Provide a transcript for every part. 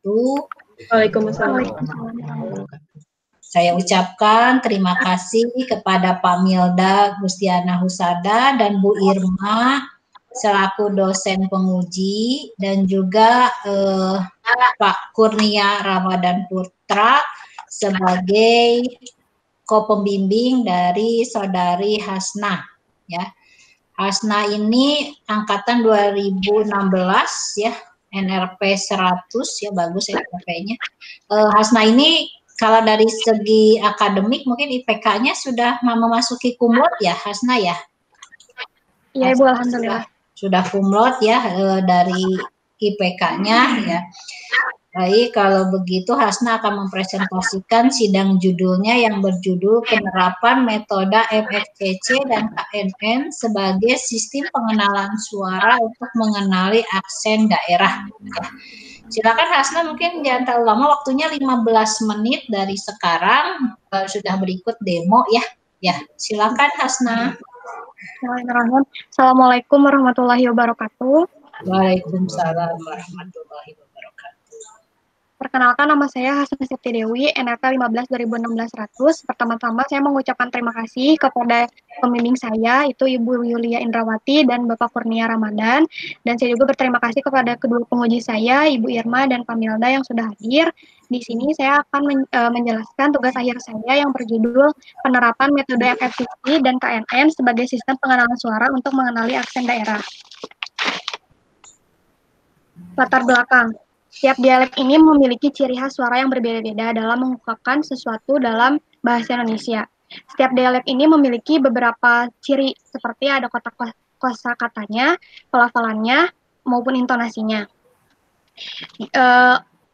wabarakatuh. Waalaikumsalam. Saya ucapkan terima kasih kepada Pak Milda Gustiana Husada dan Bu Irma selaku dosen penguji dan juga Pak Kurnia Ramadan Putra sebagai kopembimbing dari Saudari Hasna ya. Hasna ini angkatan 2016 ya, NRP 100 ya, bagus NRP-nya. Hasna ini kalau dari segi akademik mungkin IPK-nya sudah memasuki kumlot ya, Hasna ya? Iya, Ibu, alhamdulillah. Sudah kumlot ya dari IPK-nya ya. Baik, kalau begitu Hasna akan mempresentasikan sidang judulnya yang berjudul Penerapan Metode MFCC dan KNN sebagai Sistem Pengenalan Suara untuk Mengenali Aksen Daerah. Silakan Hasna, mungkin jangan terlalu lama, waktunya 15 menit dari sekarang. Sudah berikut demo ya. Ya, silakan Hasna. Assalamualaikum warahmatullahi wabarakatuh. Waalaikumsalam warahmatullahi wabarakatuh. Perkenalkan, nama saya Hasna Septi Dewi, NRP 15 2016 100. Pertama-tama saya mengucapkan terima kasih kepada pembimbing saya, itu Ibu Yulia Indrawati dan Bapak Kurnia Ramadan. Dan saya juga berterima kasih kepada kedua penguji saya, Ibu Irma dan Pak Milda yang sudah hadir. Di sini saya akan menjelaskan tugas akhir saya yang berjudul Penerapan Metode MFCC dan KNN sebagai Sistem Pengenalan Suara untuk Mengenali Aksen Daerah. Latar belakang. Setiap dialek ini memiliki ciri khas suara yang berbeda-beda dalam mengungkapkan sesuatu dalam bahasa Indonesia. Setiap dialek ini memiliki beberapa ciri seperti ada kosakatanya, pelafalannya, maupun intonasinya.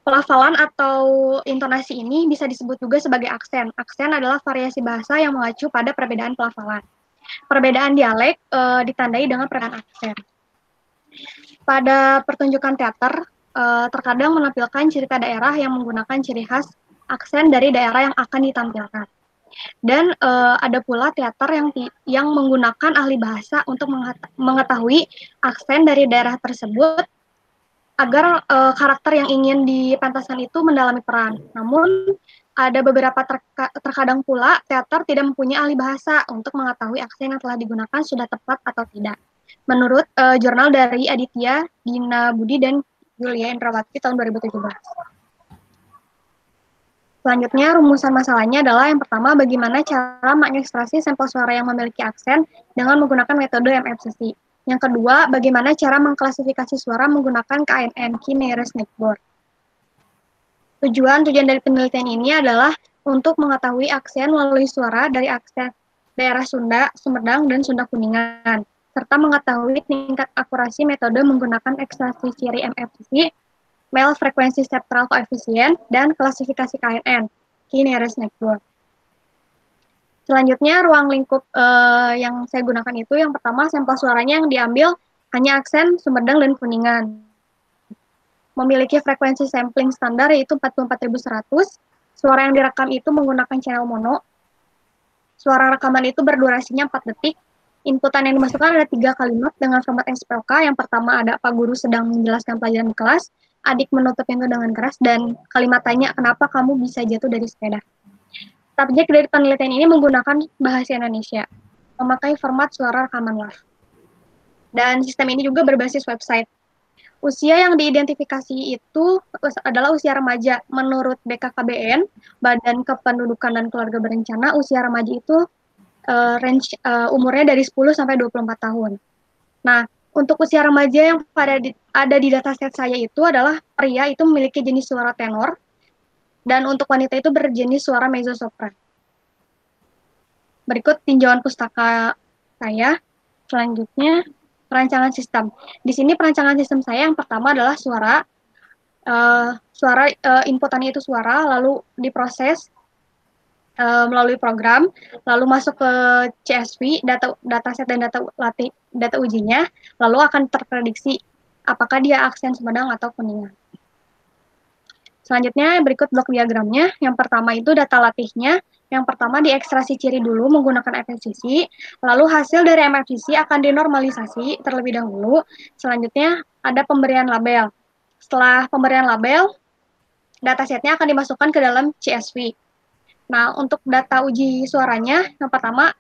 Pelafalan atau intonasi ini bisa disebut juga sebagai aksen. Aksen adalah variasi bahasa yang mengacu pada perbedaan pelafalan. Perbedaan dialek ditandai dengan perbedaan aksen. Pada pertunjukan teater, terkadang menampilkan cerita daerah yang menggunakan ciri khas aksen dari daerah yang akan ditampilkan. Dan ada pula teater yang menggunakan ahli bahasa untuk mengetahui aksen dari daerah tersebut agar karakter yang ingin dipentaskan itu mendalami peran. Namun ada beberapa terkadang pula teater tidak mempunyai ahli bahasa untuk mengetahui aksen yang telah digunakan sudah tepat atau tidak. Menurut jurnal dari Aditya Dina Budi dan Yulia Indrawati tahun 2017. Selanjutnya, rumusan masalahnya adalah yang pertama, bagaimana cara mengekstraksi sampel suara yang memiliki aksen dengan menggunakan metode MFCC. Yang kedua, bagaimana cara mengklasifikasi suara menggunakan KNN, Key Nearest Neighbor. Tujuan dari penelitian ini adalah untuk mengetahui aksen melalui suara dari aksen daerah Sunda, Sumedang, dan Sunda Kuningan, serta mengetahui tingkat akurasi metode menggunakan ekstraksi ciri MFCC, male frekuensi septral koefisien, dan klasifikasi KNN, Key Nearest Neighbor. Selanjutnya, ruang lingkup yang saya gunakan itu, yang pertama, sampel suaranya yang diambil hanya aksen Sumedang dan Kuningan. Memiliki frekuensi sampling standar yaitu 44.100, suara yang direkam itu menggunakan channel mono, suara rekaman itu berdurasinya 4 detik, inputan yang dimasukkan ada 3 kalimat dengan format SPOK. Yang pertama ada Pak Guru sedang menjelaskan pelajaran di kelas, adik menutup pintu dengan keras, dan kalimat tanya kenapa kamu bisa jatuh dari sepeda. Subjek dari penelitian ini menggunakan bahasa Indonesia, memakai format suara rekaman live. Dan sistem ini juga berbasis website. Usia yang diidentifikasi itu adalah usia remaja. Menurut BKKBN, Badan Kependudukan dan Keluarga Berencana, usia remaja itu range umurnya dari 10 sampai 24 tahun. Nah, untuk usia remaja yang ada di dataset saya itu adalah pria itu memiliki jenis suara tenor, dan untuk wanita itu berjenis suara mezzo-sopran. Berikut tinjauan pustaka saya. Selanjutnya, perancangan sistem. Di sini perancangan sistem saya yang pertama adalah suara. Inputannya itu suara, lalu diproses melalui program, lalu masuk ke CSV, dataset dan data ujinya, lalu akan terprediksi apakah dia aksen Sumedang atau Kuningan. Selanjutnya berikut blok diagramnya. Yang pertama itu data latihnya. Yang pertama diekstraksi ciri dulu menggunakan MFCC, lalu hasil dari MFCC akan dinormalisasi terlebih dahulu. Selanjutnya ada pemberian label. Setelah pemberian label, datasetnya akan dimasukkan ke dalam CSV. Nah, untuk data uji suaranya, yang pertama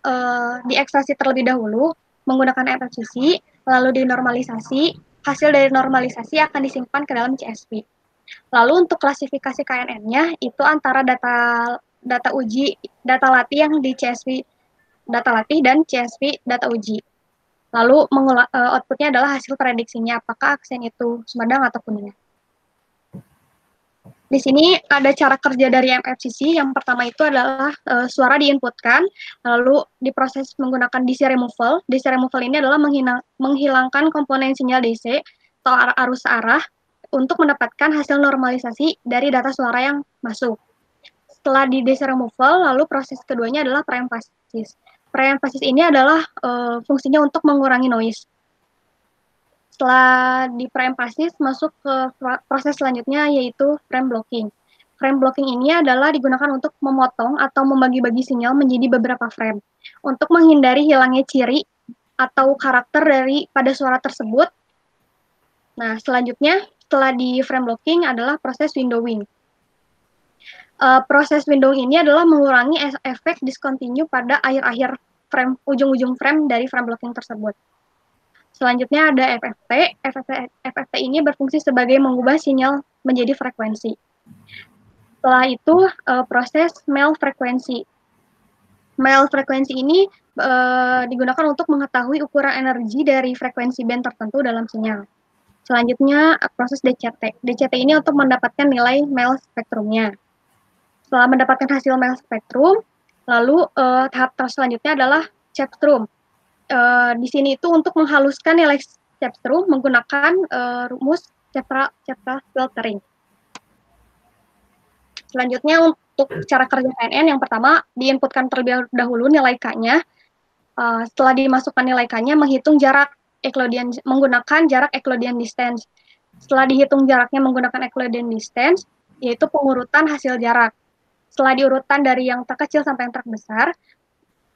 diekstraksi terlebih dahulu menggunakan FFCC, lalu dinormalisasi. Hasil dari normalisasi akan disimpan ke dalam CSV. Lalu untuk klasifikasi KNN-nya itu antara data uji, data latih yang di CSV data latih dan CSV data uji. Lalu outputnya adalah hasil prediksinya apakah aksen itu Sumedang atau Kuningan. Di sini ada cara kerja dari MFCC. Yang pertama itu adalah suara diinputkan, lalu diproses menggunakan DC removal. DC removal ini adalah menghilangkan komponen sinyal DC atau arus arah untuk mendapatkan hasil normalisasi dari data suara yang masuk. Setelah di DC removal, lalu proses keduanya adalah preemphasis. Preemphasis ini adalah fungsinya untuk mengurangi noise. Setelah di preemphasis, masuk ke proses selanjutnya yaitu frame blocking. Frame blocking ini adalah digunakan untuk memotong atau membagi-bagi sinyal menjadi beberapa frame untuk menghindari hilangnya ciri atau karakter dari pada suara tersebut. Nah, selanjutnya setelah di frame blocking adalah proses windowing. Proses windowing ini adalah mengurangi efek discontinue pada akhir-akhir frame, ujung-ujung frame dari frame blocking tersebut. Selanjutnya ada FFT. FFT ini berfungsi sebagai mengubah sinyal menjadi frekuensi. Setelah itu proses mel frekuensi. Mel frekuensi ini digunakan untuk mengetahui ukuran energi dari frekuensi band tertentu dalam sinyal. Selanjutnya proses DCT. DCT ini untuk mendapatkan nilai mel spektrumnya. Setelah mendapatkan hasil mel spektrum, lalu tahap selanjutnya adalah cepstrum. Di sini itu untuk menghaluskan nilai cepstrum menggunakan rumus Cepra filtering. Selanjutnya untuk cara kerja KNN, yang pertama diinputkan terlebih dahulu nilai K-nya. Setelah dimasukkan nilai K-nya, menghitung jarak Euclidean menggunakan jarak Euclidean distance. Setelah dihitung jaraknya menggunakan Euclidean distance, yaitu pengurutan hasil jarak. Setelah diurutan dari yang terkecil sampai yang terbesar,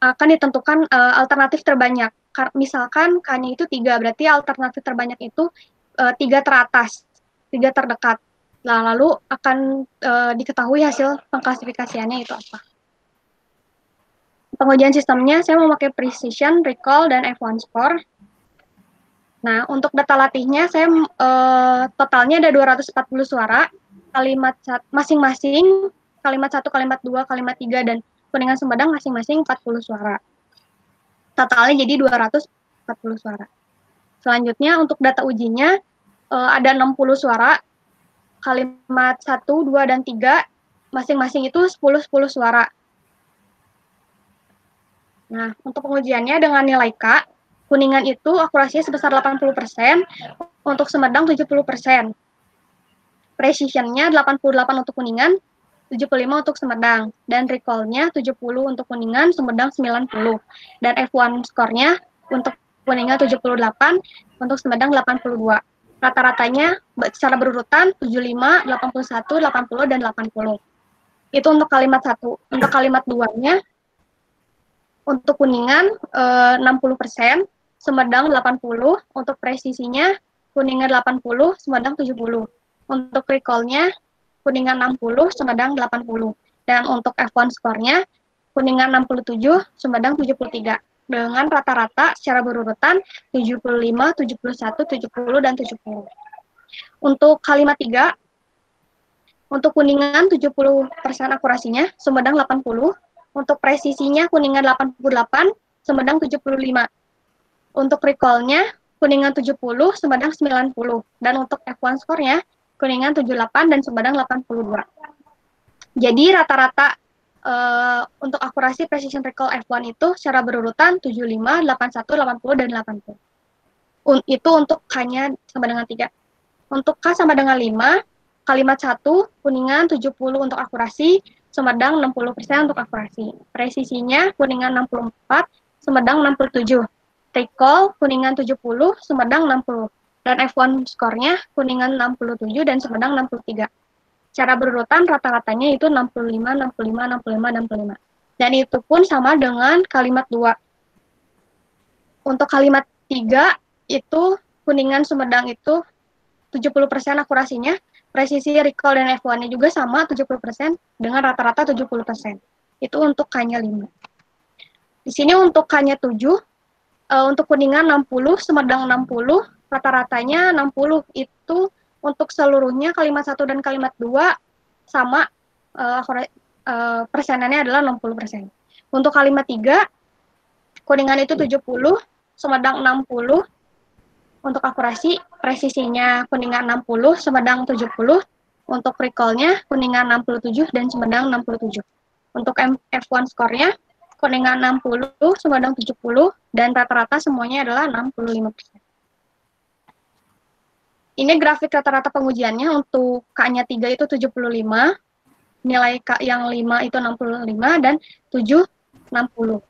akan ditentukan alternatif terbanyak. Misalkan K-nya itu 3, berarti alternatif terbanyak itu 3 teratas, 3 terdekat. Nah, lalu akan diketahui hasil pengklasifikasiannya itu apa. Pengujian sistemnya saya memakai precision, recall, dan F1 score. Nah, untuk data latihnya saya totalnya ada 240 suara, kalimat masing-masing, kalimat 1, kalimat 2, kalimat 3, dan Kuningan Sumedang masing-masing 40 suara. Totalnya jadi 240 suara. Selanjutnya untuk data ujinya ada 60 suara, kalimat 1, 2, dan 3, masing-masing itu 10 suara. Nah, untuk pengujiannya dengan nilai K, Kuningan itu akurasinya sebesar 80%, untuk Sumedang 70%. Precision-nya 88 untuk Kuningan, 75 untuk Sumedang, dan recall-nya 70 untuk Kuningan, Sumedang 90. Dan F1 score-nya untuk Kuningan 78, untuk Sumedang 82. Rata-ratanya secara berurutan 75, 81, 80, dan 80. Itu untuk kalimat 1. Untuk kalimat 2-nya, untuk Kuningan 60%, Sumedang 80, untuk presisinya Kuningan 80, Sumedang 70. Untuk recall-nya Kuningan 60, Sumedang 80. Dan untuk F1 score-nya, Kuningan 67, Sumedang 73. Dengan rata-rata secara berurutan 75, 71, 70, dan 70. Untuk kalimat 3, untuk Kuningan 70% akurasinya, Sumedang 80. Untuk presisinya Kuningan 88, Sumedang 75. Untuk recall-nya Kuningan 70, Sumedang 90. Dan untuk F1 score-nya, Kuningan 78 dan Sumedang 82. Jadi rata-rata untuk akurasi precision recall F1 itu secara berurutan 75, 81, 80, dan 80. Itu untuk K-nya sama dengan 3. Untuk K sama dengan 5, kalimat 1, Kuningan 70 untuk akurasi, Sumedang 60% untuk akurasi. Presisinya Kuningan 64, Sumedang 67. Recall Kuningan 70, Sumedang 60. Dan F1 score-nya Kuningan 67 dan Sumedang 63. Secara berurutan rata-ratanya itu 65, 65, 65, 65. Dan itu pun sama dengan kalimat 2. Untuk kalimat 3 itu Kuningan Sumedang itu 70% akurasinya, presisi recall dan F1-nya juga sama 70% dengan rata-rata 70%. Itu untuk K-nya 5. Di sini untuk K-nya 7, untuk Kuningan 60, Sumedang 60, rata-ratanya 60. Itu untuk seluruhnya kalimat 1 dan kalimat 2 sama, persenannya adalah 60%. Untuk kalimat 3, Kuningan itu 70, Sumedang 60. Untuk akurasi, presisinya Kuningan 60, Sumedang 70. Untuk recall-nya, Kuningan 67 dan Sumedang 67. Untuk F1 skornya, Kuningan 60, Sumedang 70, dan rata-rata semuanya adalah 65%. Ini grafik rata-rata pengujiannya. Untuk K-nya 3 itu 75, nilai K yang 5 itu 65, dan 7, 60.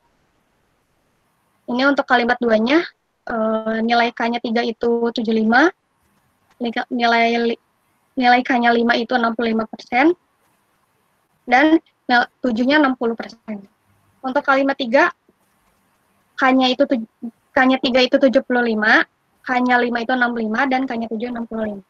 Ini untuk kalimat 2-nya, nilai K-nya 3 itu 75, nilai K-nya 5 itu 65%, dan 7-nya 60%. Untuk kalimat 3, K-nya 3 itu 75, K-nya 5 itu 65, dan K-nya 7 65.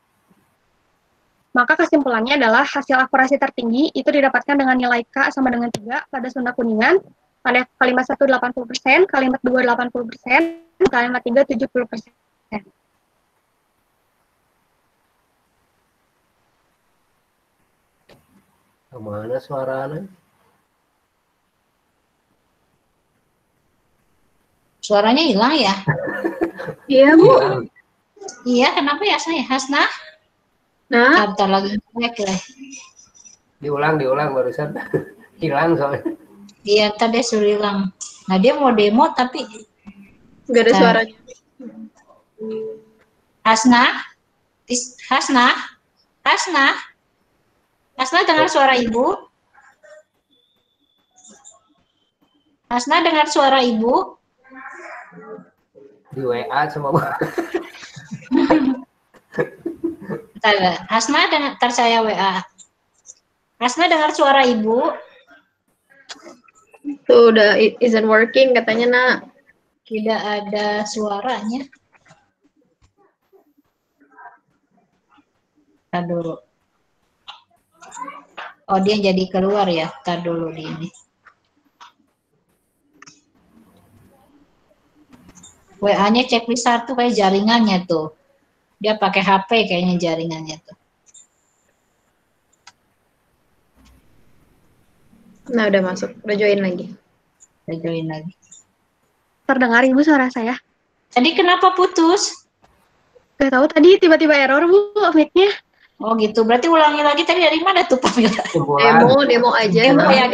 Maka kesimpulannya adalah hasil akurasi tertinggi itu didapatkan dengan nilai K sama dengan 3 pada Sunda Kuningan, pada kalimat 1 80%, kalimat 2 80%, kalimat 3 70%. Kemana suaranya? Suaranya hilang ya? Iya, Bu. Iya, kenapa ya saya? Hasna? Nah, Bentar lagi naik lah. Diulang barusan. Hilang soalnya. Iya, tadi suruh hilang. Nah, dia mau demo tapi nggak ada suaranya. Hasna? Hasna? Hasna? Hasna dengar suara Ibu? Hasna dengar suara Ibu? Di WA sama Bu. Hasna dengar, saya WA. Hasna dengar suara Ibu? Tuh udah isn't working katanya, Nak. Tidak ada suaranya. Tar dulu. Oh, dia jadi keluar ya. Tar dulu di ini. WA-nya checklist 1 kayak jaringannya tuh. Dia pakai HP kayaknya jaringannya tuh. Nah, udah masuk. Udah join lagi. Udah join lagi. Terdengar Ibu suara saya? Tadi kenapa putus? Gak tahu, tadi tiba-tiba error Bu mic-nya. Oh gitu, berarti ulangi lagi tadi dari mana tuh Pamela? Demo aja. Demo ya.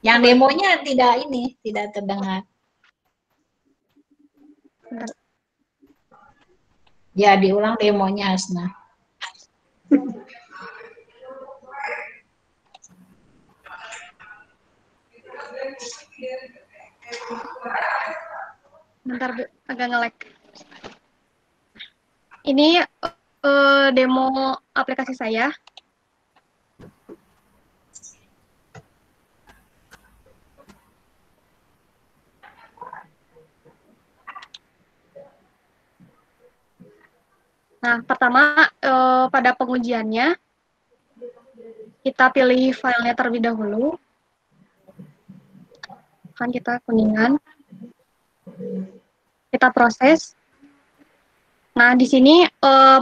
Yang demonya tidak terdengar. Ya, diulang demonya Hasna. Bentar Bu, agak nge-lag. Ini demo aplikasi saya. Nah, pertama pada pengujiannya, kita pilih filenya terlebih dahulu. Kan kita Kuningan. Kita proses. Nah, di sini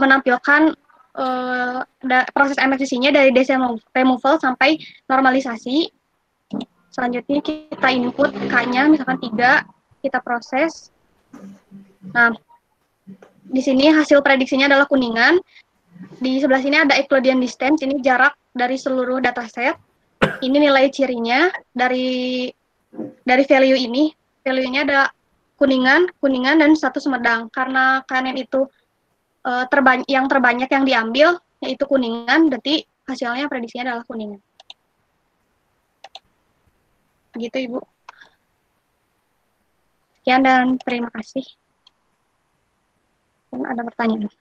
menampilkan proses MFCC-nya dari decimal removal sampai normalisasi. Selanjutnya kita input K-nya, misalkan 3, kita proses. Nah, di sini hasil prediksinya adalah Kuningan. Di sebelah sini ada Euclidean distance, ini jarak dari seluruh dataset. Ini nilai cirinya dari value ini. Value-nya ada Kuningan, dan 1 Sumedang. Karena KNN itu yang terbanyak yang diambil, yaitu Kuningan, berarti hasilnya prediksinya adalah Kuningan. Begitu, Ibu. Sekian dan terima kasih. Ada pertanyaan?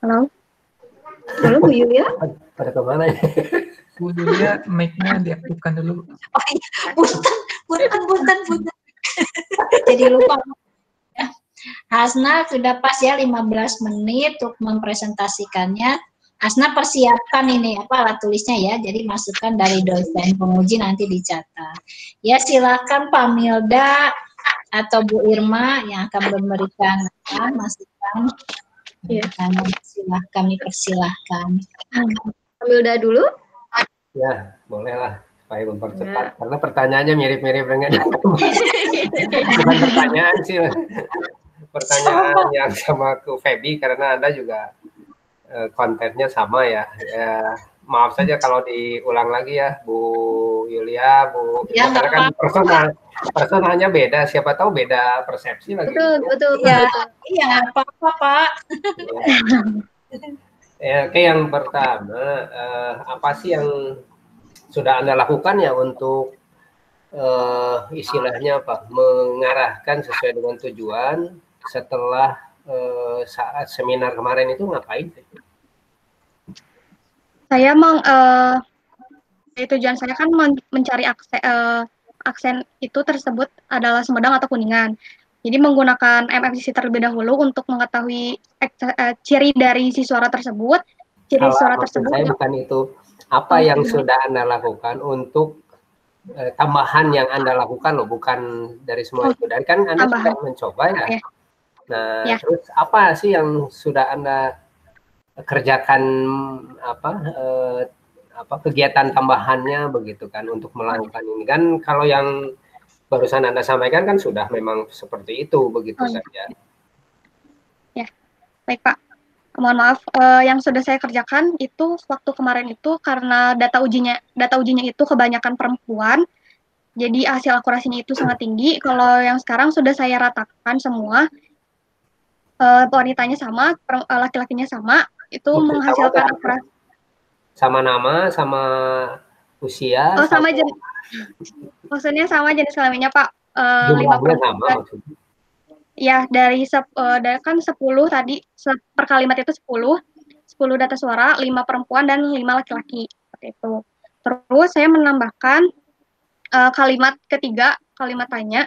Halo? Halo, Bu Yulia? Pada kemana ya? Bu Yulia, mic-nya diaktifkan dulu. Oh iya, punten. Jadi lupa. Hasna sudah pas ya 15 menit untuk mempresentasikannya. Hasna persiapkan ini apa alat tulisnya ya, jadi masukkan dari dosen penguji nanti dicatat. Ya silakan Pak Milda atau Bu Irma yang akan memberikan masukan. Iya. Kami persilahkan. Ambilda dulu. Ya, boleh lah supaya mempercepat. Karena pertanyaannya mirip-mirip dengan bukan pertanyaan sih, pertanyaan yang sama ke Feby karena Anda juga kontennya sama ya. Maaf saja kalau diulang lagi ya, Bu Yulia, Bu. Ya, karena kan personalnya beda. Siapa tahu beda persepsi lagi. Betul. Ya, iya, apa-apa Pak. Ya, oke, yang pertama, apa sih yang sudah Anda lakukan ya untuk istilahnya apa, mengarahkan sesuai dengan tujuan setelah saat seminar kemarin itu ngapain? Saya tujuan saya kan mencari aksen itu tersebut adalah Sumedang atau Kuningan. Jadi menggunakan MFCC terlebih dahulu untuk mengetahui ciri dari si suara tersebut. Ciri suara tersebut. Saya bukan itu. Apa yang sudah Anda lakukan untuk tambahan yang Anda lakukan loh, bukan dari semua itu. Dan kan Anda sudah mencoba ya. Nah, terus apa sih yang sudah Anda kerjakan, apa kegiatan tambahannya begitu kan untuk melakukan ini kan? Kalau yang barusan Anda sampaikan kan sudah memang seperti itu begitu saja. Ya, baik Pak. Mohon maaf, yang sudah saya kerjakan itu waktu kemarin itu karena data ujinya itu kebanyakan perempuan, jadi hasil akurasinya itu sangat tinggi. Kalau yang sekarang sudah saya ratakan semua, wanitanya sama, laki-lakinya sama, itu menghasilkan akurasi. Sama nama, sama usia. Oh, sama jenis. Maksudnya sama jenis kelaminnya Pak. 5 sama maksudnya. Ya, kan 10 tadi, per kalimat itu 10 data suara, 5 perempuan dan 5 laki-laki, seperti itu. Terus saya menambahkan kalimat ketiga, kalimat tanya,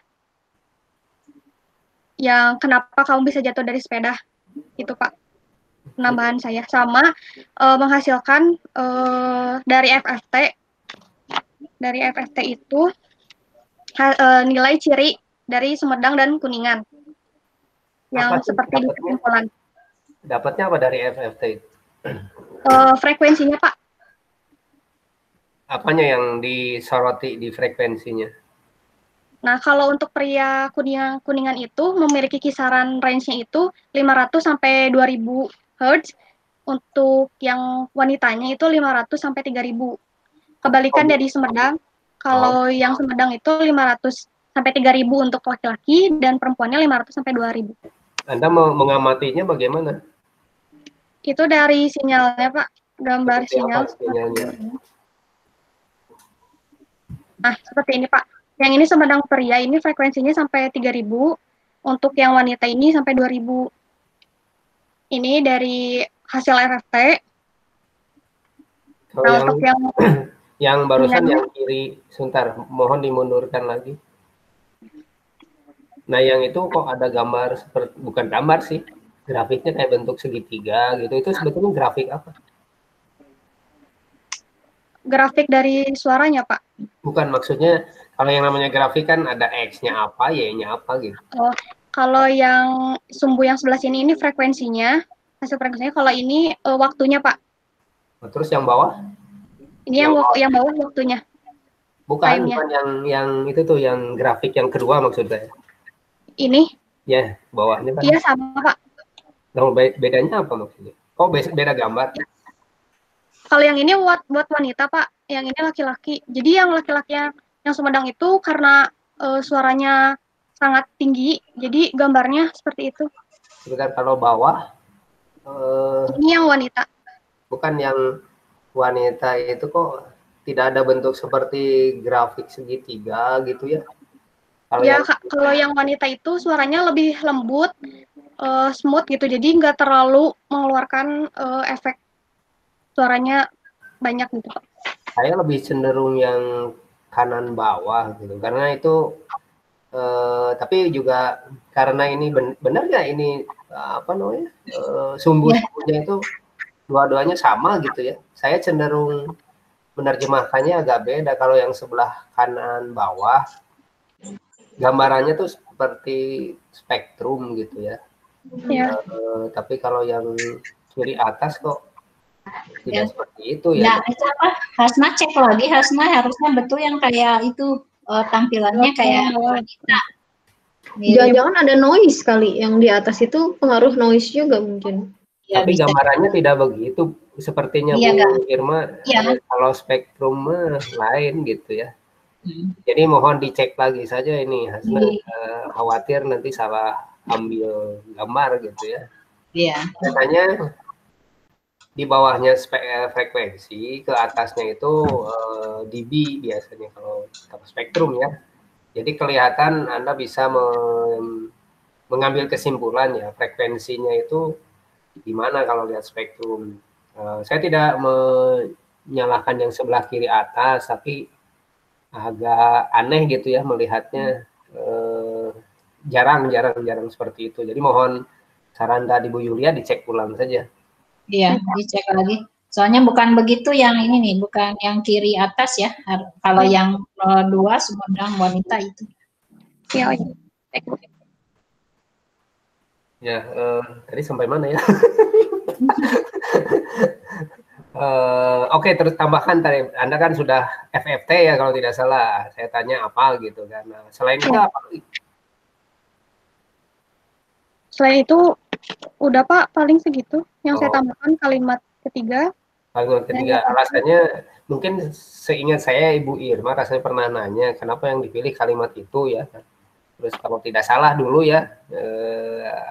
yang kenapa kamu bisa jatuh dari sepeda, itu Pak, penambahan saya. Sama menghasilkan dari FFT itu nilai ciri dari Sumedang dan Kuningan. Yang seperti di kesimpulan. Dapatnya apa dari FFT? Frekuensinya Pak. Apanya yang disoroti di frekuensinya? Nah, kalau untuk pria Kuningan itu memiliki kisaran range-nya itu 500 sampai 2000 Hz. Untuk yang wanitanya itu 500 sampai 3000. Kebalikan dari Sumedang, kalau yang Sumedang itu 500 sampai 3000 untuk laki-laki dan perempuannya 500 sampai 2000. Anda mengamatinya bagaimana? Itu dari sinyalnya, Pak. Gambar sinyal. Nah, seperti ini, Pak. Yang ini Sumedang pria, ini frekuensinya sampai 3000. Untuk yang wanita ini sampai 2000. Ini dari hasil FFT. Nah, untuk yang barusan yang kiri, sebentar, mohon dimundurkan lagi. Nah, yang itu kok ada gambar seperti, bukan gambar sih, grafiknya kayak bentuk segitiga gitu. Itu sebetulnya grafik apa? Grafik dari suaranya, Pak. Bukan, maksudnya kalau yang namanya grafik kan ada X-nya apa, Y-nya apa gitu. Oh, kalau yang sumbu yang sebelah sini ini frekuensinya, hasil frekuensinya. Kalau ini waktunya, Pak. Nah, terus yang bawah? Ini yang bawah waktunya. Bukan yang itu tuh, yang grafik yang kedua maksud saya. Ini? Ya, bawahnya kan. Iya, sama, Pak. Nah, bedanya apa maksudnya? Kok beda gambar? Kalau yang ini buat wanita, Pak. Yang ini laki-laki. Jadi yang laki-laki yang Sumedang itu karena suaranya sangat tinggi, jadi gambarnya seperti itu. Sebentar, kalau bawah? Ini yang wanita. Bukan, yang wanita itu kok tidak ada bentuk seperti grafik segitiga gitu ya? Kalau yang wanita itu suaranya lebih lembut, smooth gitu, jadi nggak terlalu mengeluarkan efek suaranya banyak gitu, Pak. Saya lebih cenderung yang kanan bawah gitu, karena itu tapi juga karena ini benar nggak ini apa namanya sumbu-sumbunya itu dua-duanya sama gitu ya. Saya cenderung menerjemahkannya agak beda. Kalau yang sebelah kanan bawah gambarannya tuh seperti spektrum gitu ya. Ya. Tapi kalau yang kiri atas kok tidak seperti itu Ya, ya. itu apa? Hasna cek lagi, Hasna harusnya betul yang kayak itu tampilannya kayak wanita. Jangan-jangan ada noise kali yang di atas itu, pengaruh noise juga mungkin. Ya, Tapi bisa. gambarannya tidak begitu sepertinya Iya, Bu Irma. Iya. Kalau spektrum lain gitu ya. Jadi mohon dicek lagi saja ini, Hasna. Khawatir nanti salah ambil gambar gitu ya. Iya. Biasanya di bawahnya frekuensi, ke atasnya itu dB biasanya kalau spektrum ya. Jadi kelihatan Anda bisa mengambil kesimpulan ya, frekuensinya itu di mana kalau lihat spektrum. Saya tidak menyalahkan yang sebelah kiri atas, tapi agak aneh gitu ya melihatnya, jarang seperti itu. Jadi mohon saran tadi Bu Yulia dicek ulang saja. Iya, dicek lagi. Soalnya bukan begitu yang ini nih, bukan yang kiri atas ya. Kalau yang 2 Sumedang wanita itu. Ya, Ya, tadi sampai mana ya? Oke, terus tambahkan tadi, Anda kan sudah FFT ya kalau tidak salah. Saya tanya apa gitu kan. Nah, selain itu apa? Selain itu udah Pak, paling segitu. Yang saya tambahkan kalimat ketiga. Kalimat ketiga, alasannya mungkin seingat saya Ibu Irma rasanya pernah nanya kenapa yang dipilih kalimat itu ya. Terus kalau tidak salah dulu ya,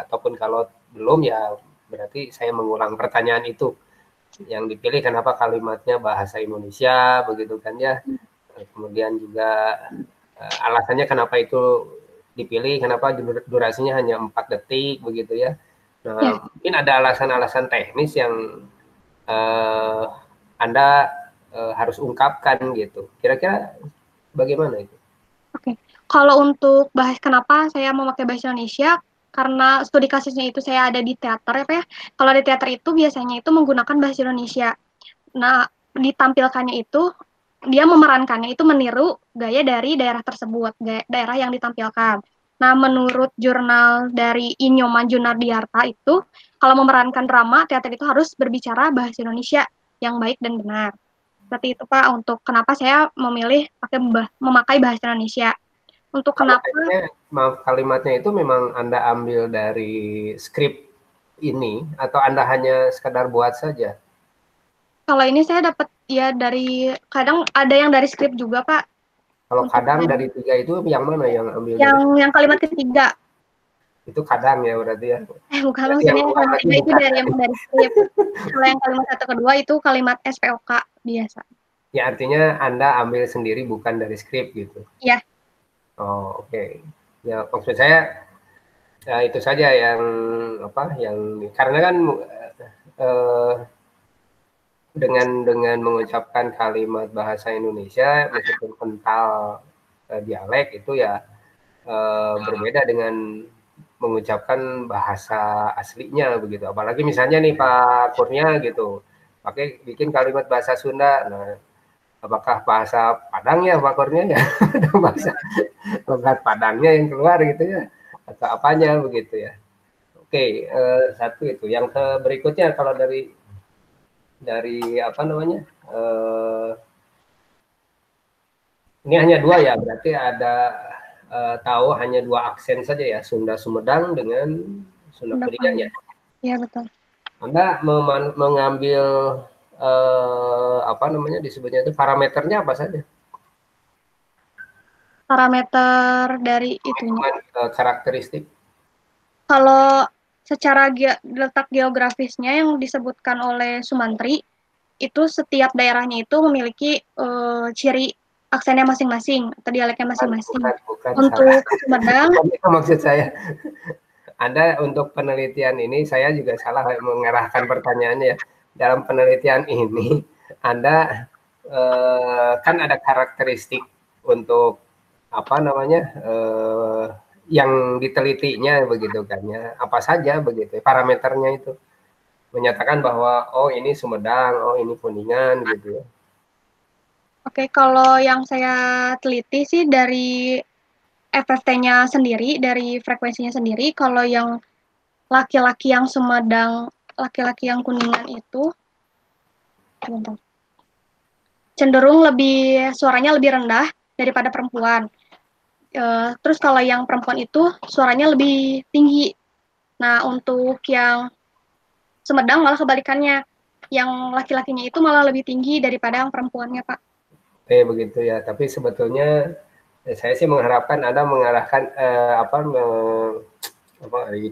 ataupun kalau belum ya berarti saya mengulang pertanyaan itu. Yang dipilih kenapa kalimatnya bahasa Indonesia begitu kan ya. Kemudian juga alasannya kenapa itu dipilih, kenapa durasinya hanya 4 detik begitu ya. Nah, mungkin ada alasan-alasan teknis yang Anda harus ungkapkan gitu. Kira-kira bagaimana itu? Oke. Kalau untuk bahas kenapa saya memakai bahasa Indonesia, karena studi kasusnya itu saya ada di teater ya Pak ya. Kalau di teater itu biasanya itu menggunakan bahasa Indonesia. Nah, ditampilkannya itu dia memerankannya itu meniru gaya dari daerah tersebut, daerah yang ditampilkan. Nah, menurut jurnal dari Inyoman Junardiarta itu, kalau memerankan drama, teater itu harus berbicara bahasa Indonesia yang baik dan benar. Seperti itu Pak, untuk kenapa saya memilih memakai bahasa Indonesia. Untuk kenapa? Maaf, kalimatnya itu memang Anda ambil dari skrip ini, atau Anda hanya sekadar buat saja? Kalau ini saya dapat ya dari, kadang ada yang dari skrip juga Pak. Kalau kadang dari 3 itu yang mana yang ambil? Yang kalimat ketiga. Itu kadang ya berarti ya? Bukan, maksudnya kalimat ketiga itu dari skrip. Kalau yang kalimat 1 kedua itu kalimat SPOK biasa. Ya artinya Anda ambil sendiri bukan dari skrip gitu? Iya. Oh, oke. Ya maksud saya ya, itu saja yang apa yang karena kan dengan mengucapkan kalimat bahasa Indonesia meskipun kental dialek itu ya berbeda dengan mengucapkan bahasa aslinya begitu. Apalagi misalnya nih Pak Kurnia gitu, bikin kalimat bahasa Sunda. Nah, apakah bahasa Padang ya Pak Kurnia ya? Bahasa logat Padangnya yang keluar gitu ya, atau apanya begitu ya? Oke, satu itu. Yang berikutnya kalau dari apa namanya? Ini hanya 2 ya, berarti ada tahu hanya 2 aksen saja ya, Sunda Sumedang dengan Sunda Kuningan ya. Iya betul. Anda mengambil apa namanya disebutnya itu parameternya apa saja? Parameter dari itunya. Karakteristik. Kalau secara letak geografisnya yang disebutkan oleh Sumantri, itu setiap daerahnya itu memiliki ciri aksennya masing-masing atau dialeknya masing-masing. Untuk Sumedang, itu maksud saya. Anda untuk penelitian ini saya juga salah mengarahkan pertanyaannya ya. Dalam penelitian ini Anda kan ada karakteristik untuk apa namanya yang ditelitinya begitu kan ya, apa saja begitu parameternya itu menyatakan bahwa oh ini Sumedang, oh ini Kuningan gitu ya. Oke, kalau yang saya teliti sih dari FFT-nya sendiri, dari frekuensinya sendiri, kalau yang laki-laki yang Sumedang, laki-laki yang Kuningan itu bentar, cenderung suaranya lebih rendah daripada perempuan. Terus kalau yang perempuan itu suaranya lebih tinggi. Nah, untuk yang Sumedang malah kebalikannya. Yang laki-lakinya itu malah lebih tinggi daripada yang perempuannya, Pak. Oke, begitu ya. Tapi sebetulnya saya sih mengharapkan Anda mengarahkan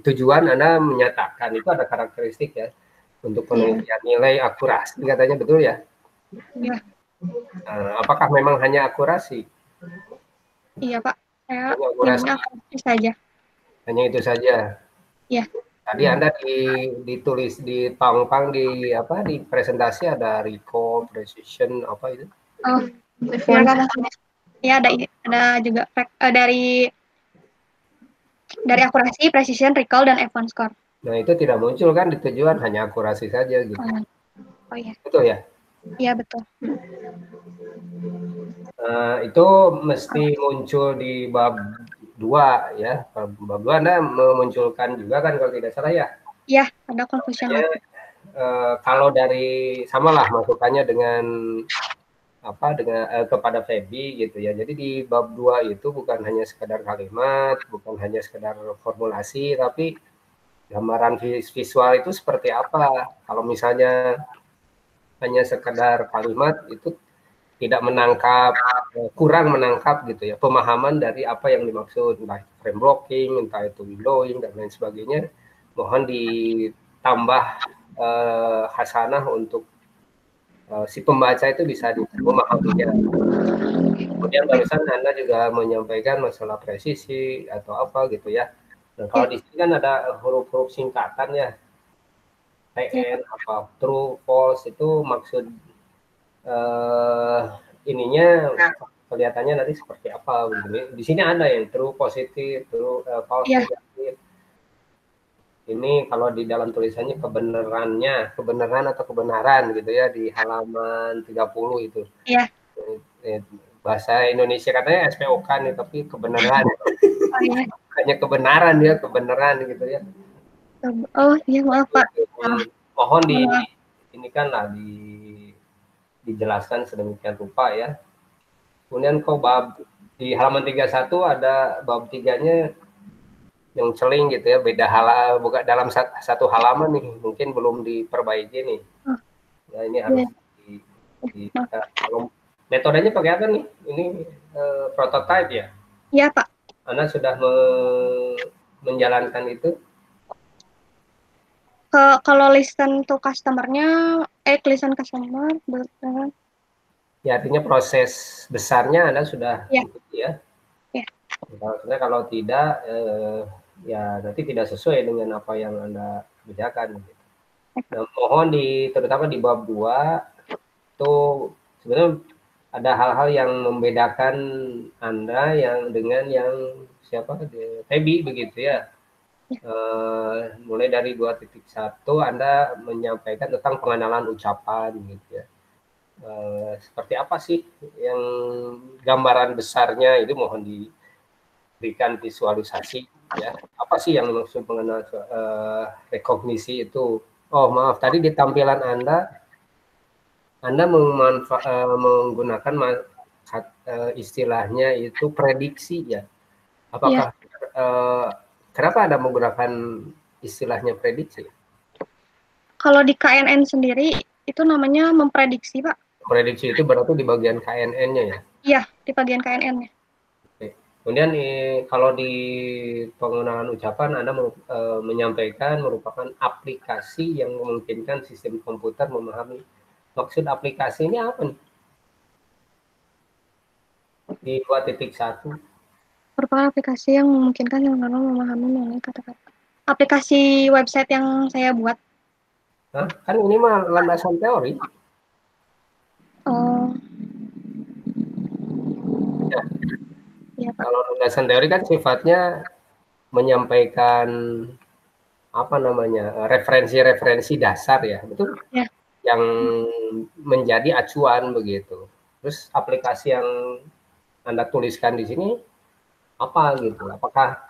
tujuan Anda menyatakan itu ada karakteristik ya untuk penelitian nilai akurasi katanya, betul ya? Iya. Apakah memang hanya akurasi? Iya, Pak. Saya Hanya akurasi saja. Hanya itu saja. Iya. Tadi Anda ditulis di pangpang di presentasi ada recall, precision apa itu? Oh, ya ada juga dari akurasi, precision, recall, dan advance score. Nah itu tidak muncul kan di tujuan, hanya akurasi saja gitu. Oh iya. Betul ya? Iya betul. Itu mesti muncul di bab 2 ya. Bab 2 Anda memunculkan juga kan kalau tidak salah ya? Iya, ada confusion. Kalau dari samalah masukannya dengan kepada Feby gitu ya. Jadi di bab 2 itu bukan hanya sekedar kalimat, bukan hanya sekedar formulasi, tapi gambaran visual itu seperti apa. Kalau misalnya hanya sekedar kalimat itu tidak menangkap, kurang menangkap gitu ya, pemahaman dari apa yang dimaksud, entah itu frame blocking, entah itu windowing, dan lain sebagainya, mohon ditambah hasanah untuk si pembaca itu bisa memahaminya. Kemudian barusan Anda juga menyampaikan masalah presisi atau apa gitu ya. Dan kalau di sini kan ada huruf-huruf singkatan ya, TN apa true, false itu maksud ininya kelihatannya nanti seperti apa gitu. Di sini ada yang true positif, true false negatif. Ini kalau di dalam tulisannya kebenaran atau kebenaran gitu ya di halaman 30 itu. Iya. Bahasa Indonesia katanya SPOK nih, tapi kebenaran. Hanya kebenaran ya, kebenaran gitu ya. Oh iya, maaf Pak. Mohon ini kan lah dijelaskan sedemikian rupa ya. Kemudian bab di halaman 31 ada bab 3-nya yang celing gitu ya, beda bukan dalam satu halaman nih, mungkin belum diperbaiki nih. Nah ini harus kalau metodenya pakai apa nih? Ini prototype ya? Iya Pak. Anda sudah menjalankan itu? Kalau listen to customer-nya, listen customer, ya artinya proses besarnya Anda sudah ikuti ya? Ya. Maksudnya kalau tidak, ya nanti tidak sesuai dengan apa yang Anda kerjakan. Nah, mohon terutama di bab 2, itu sebenarnya ada hal-hal yang membedakan Anda dengan yang Feby begitu ya. Mulai dari 2.1 Anda menyampaikan tentang pengenalan ucapan gitu ya. Seperti apa sih yang gambaran besarnya itu mohon diberikan visualisasi ya. Apa sih yang maksud mengenal rekognisi itu? Oh maaf, tadi di tampilan Anda menggunakan istilahnya itu prediksi ya. Apakah kenapa Anda menggunakan istilahnya prediksi? Kalau di KNN sendiri itu namanya memprediksi, Pak. Prediksi itu berarti di bagian KNN-nya ya? Iya, di bagian KNN-nya. Kemudian kalau di penggunaan ucapan Anda menyampaikan merupakan aplikasi yang memungkinkan sistem komputer memahami. Maksud aplikasi ini apa nih? Di 2.1. Merupakan aplikasi yang memungkinkan yang memahami mengenai kata-kata. Aplikasi website yang saya buat. Nah, kan ini mah landasan teori. Oh. Ya. Ya, kalau landasan teori kan sifatnya menyampaikan apa namanya referensi-referensi dasar ya, betul? Ya. Yang menjadi acuan begitu. Terus aplikasi yang Anda tuliskan di sini apa gitu? Apakah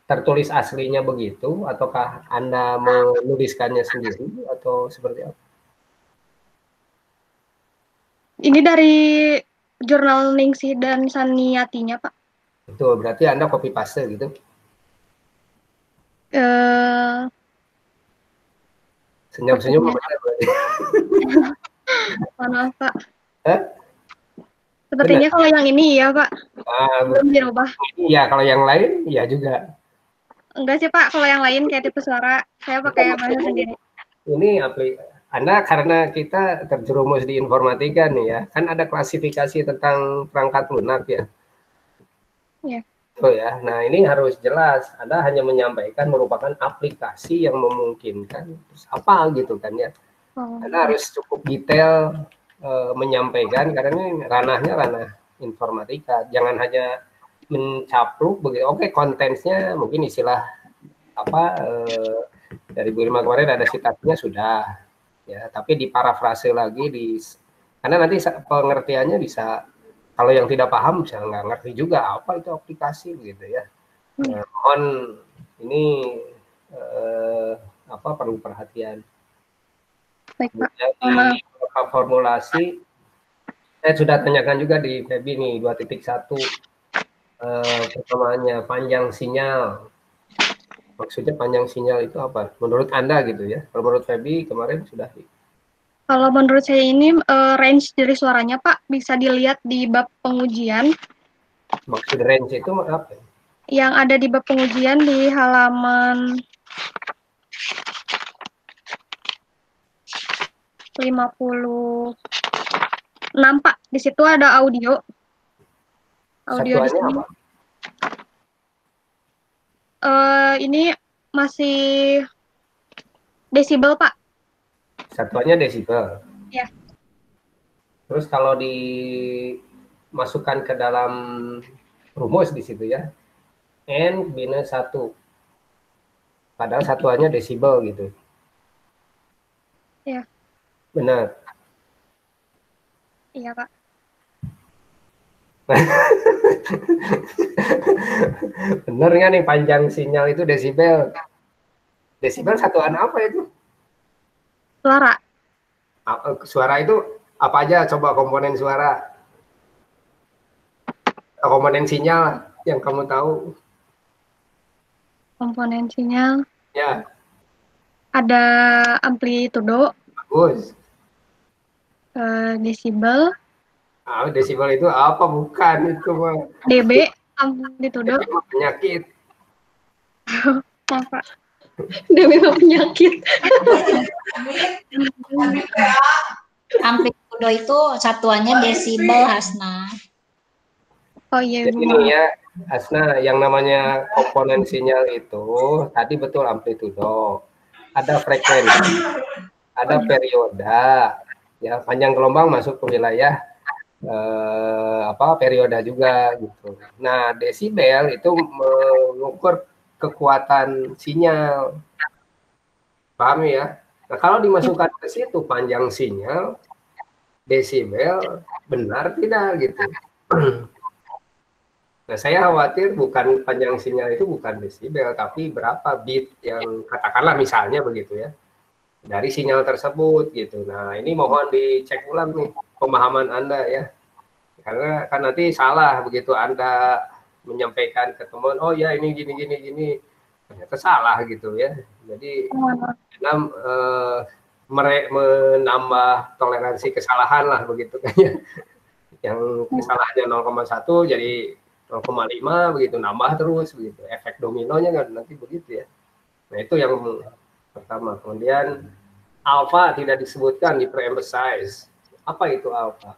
tertulis aslinya begitu, ataukah Anda menuliskannya sendiri atau seperti apa? Ini dari jurnal Ningsih dan Saniyatinya, Pak. Betul, berarti Anda copy paste gitu? Senyum-senyum apa berarti? Maaf, Pak. Hah? Sepertinya kalau yang ini ya, Pak. Belum dirubah. Iya, kalau yang lain ya juga. Enggak sih, Pak. Kalau yang lain kayak tipe suara, saya pakai bahasa sendiri. Ini Anda karena kita terjerumus di informatika nih ya, kan ada klasifikasi tentang perangkat lunak ya. Iya. Oh ya, nah ini harus jelas. Anda hanya menyampaikan merupakan aplikasi yang memungkinkan terus apa gitu kan ya. Anda harus cukup detail menyampaikan karena ini ranahnya ranah informatika. Jangan hanya mencapluk begitu. Oke, kontennya mungkin istilah apa dari Bu Irma kemarin ada sitatnya sudah ya, tapi diparafrase lagi karena nanti pengertiannya bisa, kalau yang tidak paham bisa nggak ngerti juga apa itu aplikasi gitu ya. Mohon ini perlu perhatian. Baik, Pak. Di formulasi saya sudah tanyakan juga di Febi nih 2.1 pertamanya panjang sinyal. Maksudnya panjang sinyal itu apa? Menurut Anda gitu ya? Kalau menurut Febi kemarin sudah. Kalau menurut saya ini range dari suaranya, Pak, bisa dilihat di bab pengujian. Maksud range itu apa? Yang ada di bab pengujian di halaman 56, Pak. Di situ ada audio. Audio di sini. Apa? Ini masih desibel, Pak. Satuannya desibel. Ya. Terus kalau dimasukkan ke dalam rumus di situ ya, N-1. Padahal satuannya desibel gitu. Ya. Benar. Iya, Pak. Benar nggak nih panjang sinyal itu desibel? Desibel satuan apa itu? Suara. Suara itu apa aja? Coba komponen suara. Komponen sinyal yang kamu tahu. Komponen sinyal. Ya. Ada amplitudo. Bagus. Desibel. Desibel itu apa? Bukan itu mah. dB, amplitudo. Penyakit. Maaf, Pak. dB penyakit. Amplitudo itu satuannya desibel, Hasna. Oh iya, Jadi ini ya, Hasna, yang namanya komponen sinyal itu tadi betul amplitudo. Ada frekuensi, ada perioda. Ya, panjang gelombang masuk ke wilayah perioda juga gitu. Nah, desibel itu mengukur kekuatan sinyal. Paham ya? Nah, kalau dimasukkan ke situ panjang sinyal, desibel, benar tidak gitu. Nah, saya khawatir bukan panjang sinyal itu bukan desibel, tapi berapa bit yang katakanlah misalnya begitu ya, dari sinyal tersebut gitu. Nah, ini mohon dicek ulang nih pemahaman Anda ya. Karena kan nanti salah begitu Anda menyampaikan ke teman, oh ya ini gini, ternyata salah gitu ya. Jadi menambah toleransi kesalahan lah begitu kan ya. Yang kesalahannya 0,1 jadi 0,5 begitu, nambah terus begitu. Efek dominonya kan nanti begitu ya. Nah, itu yang pertama. Kemudian alfa tidak disebutkan di pre-emphasize. Apa itu alfa?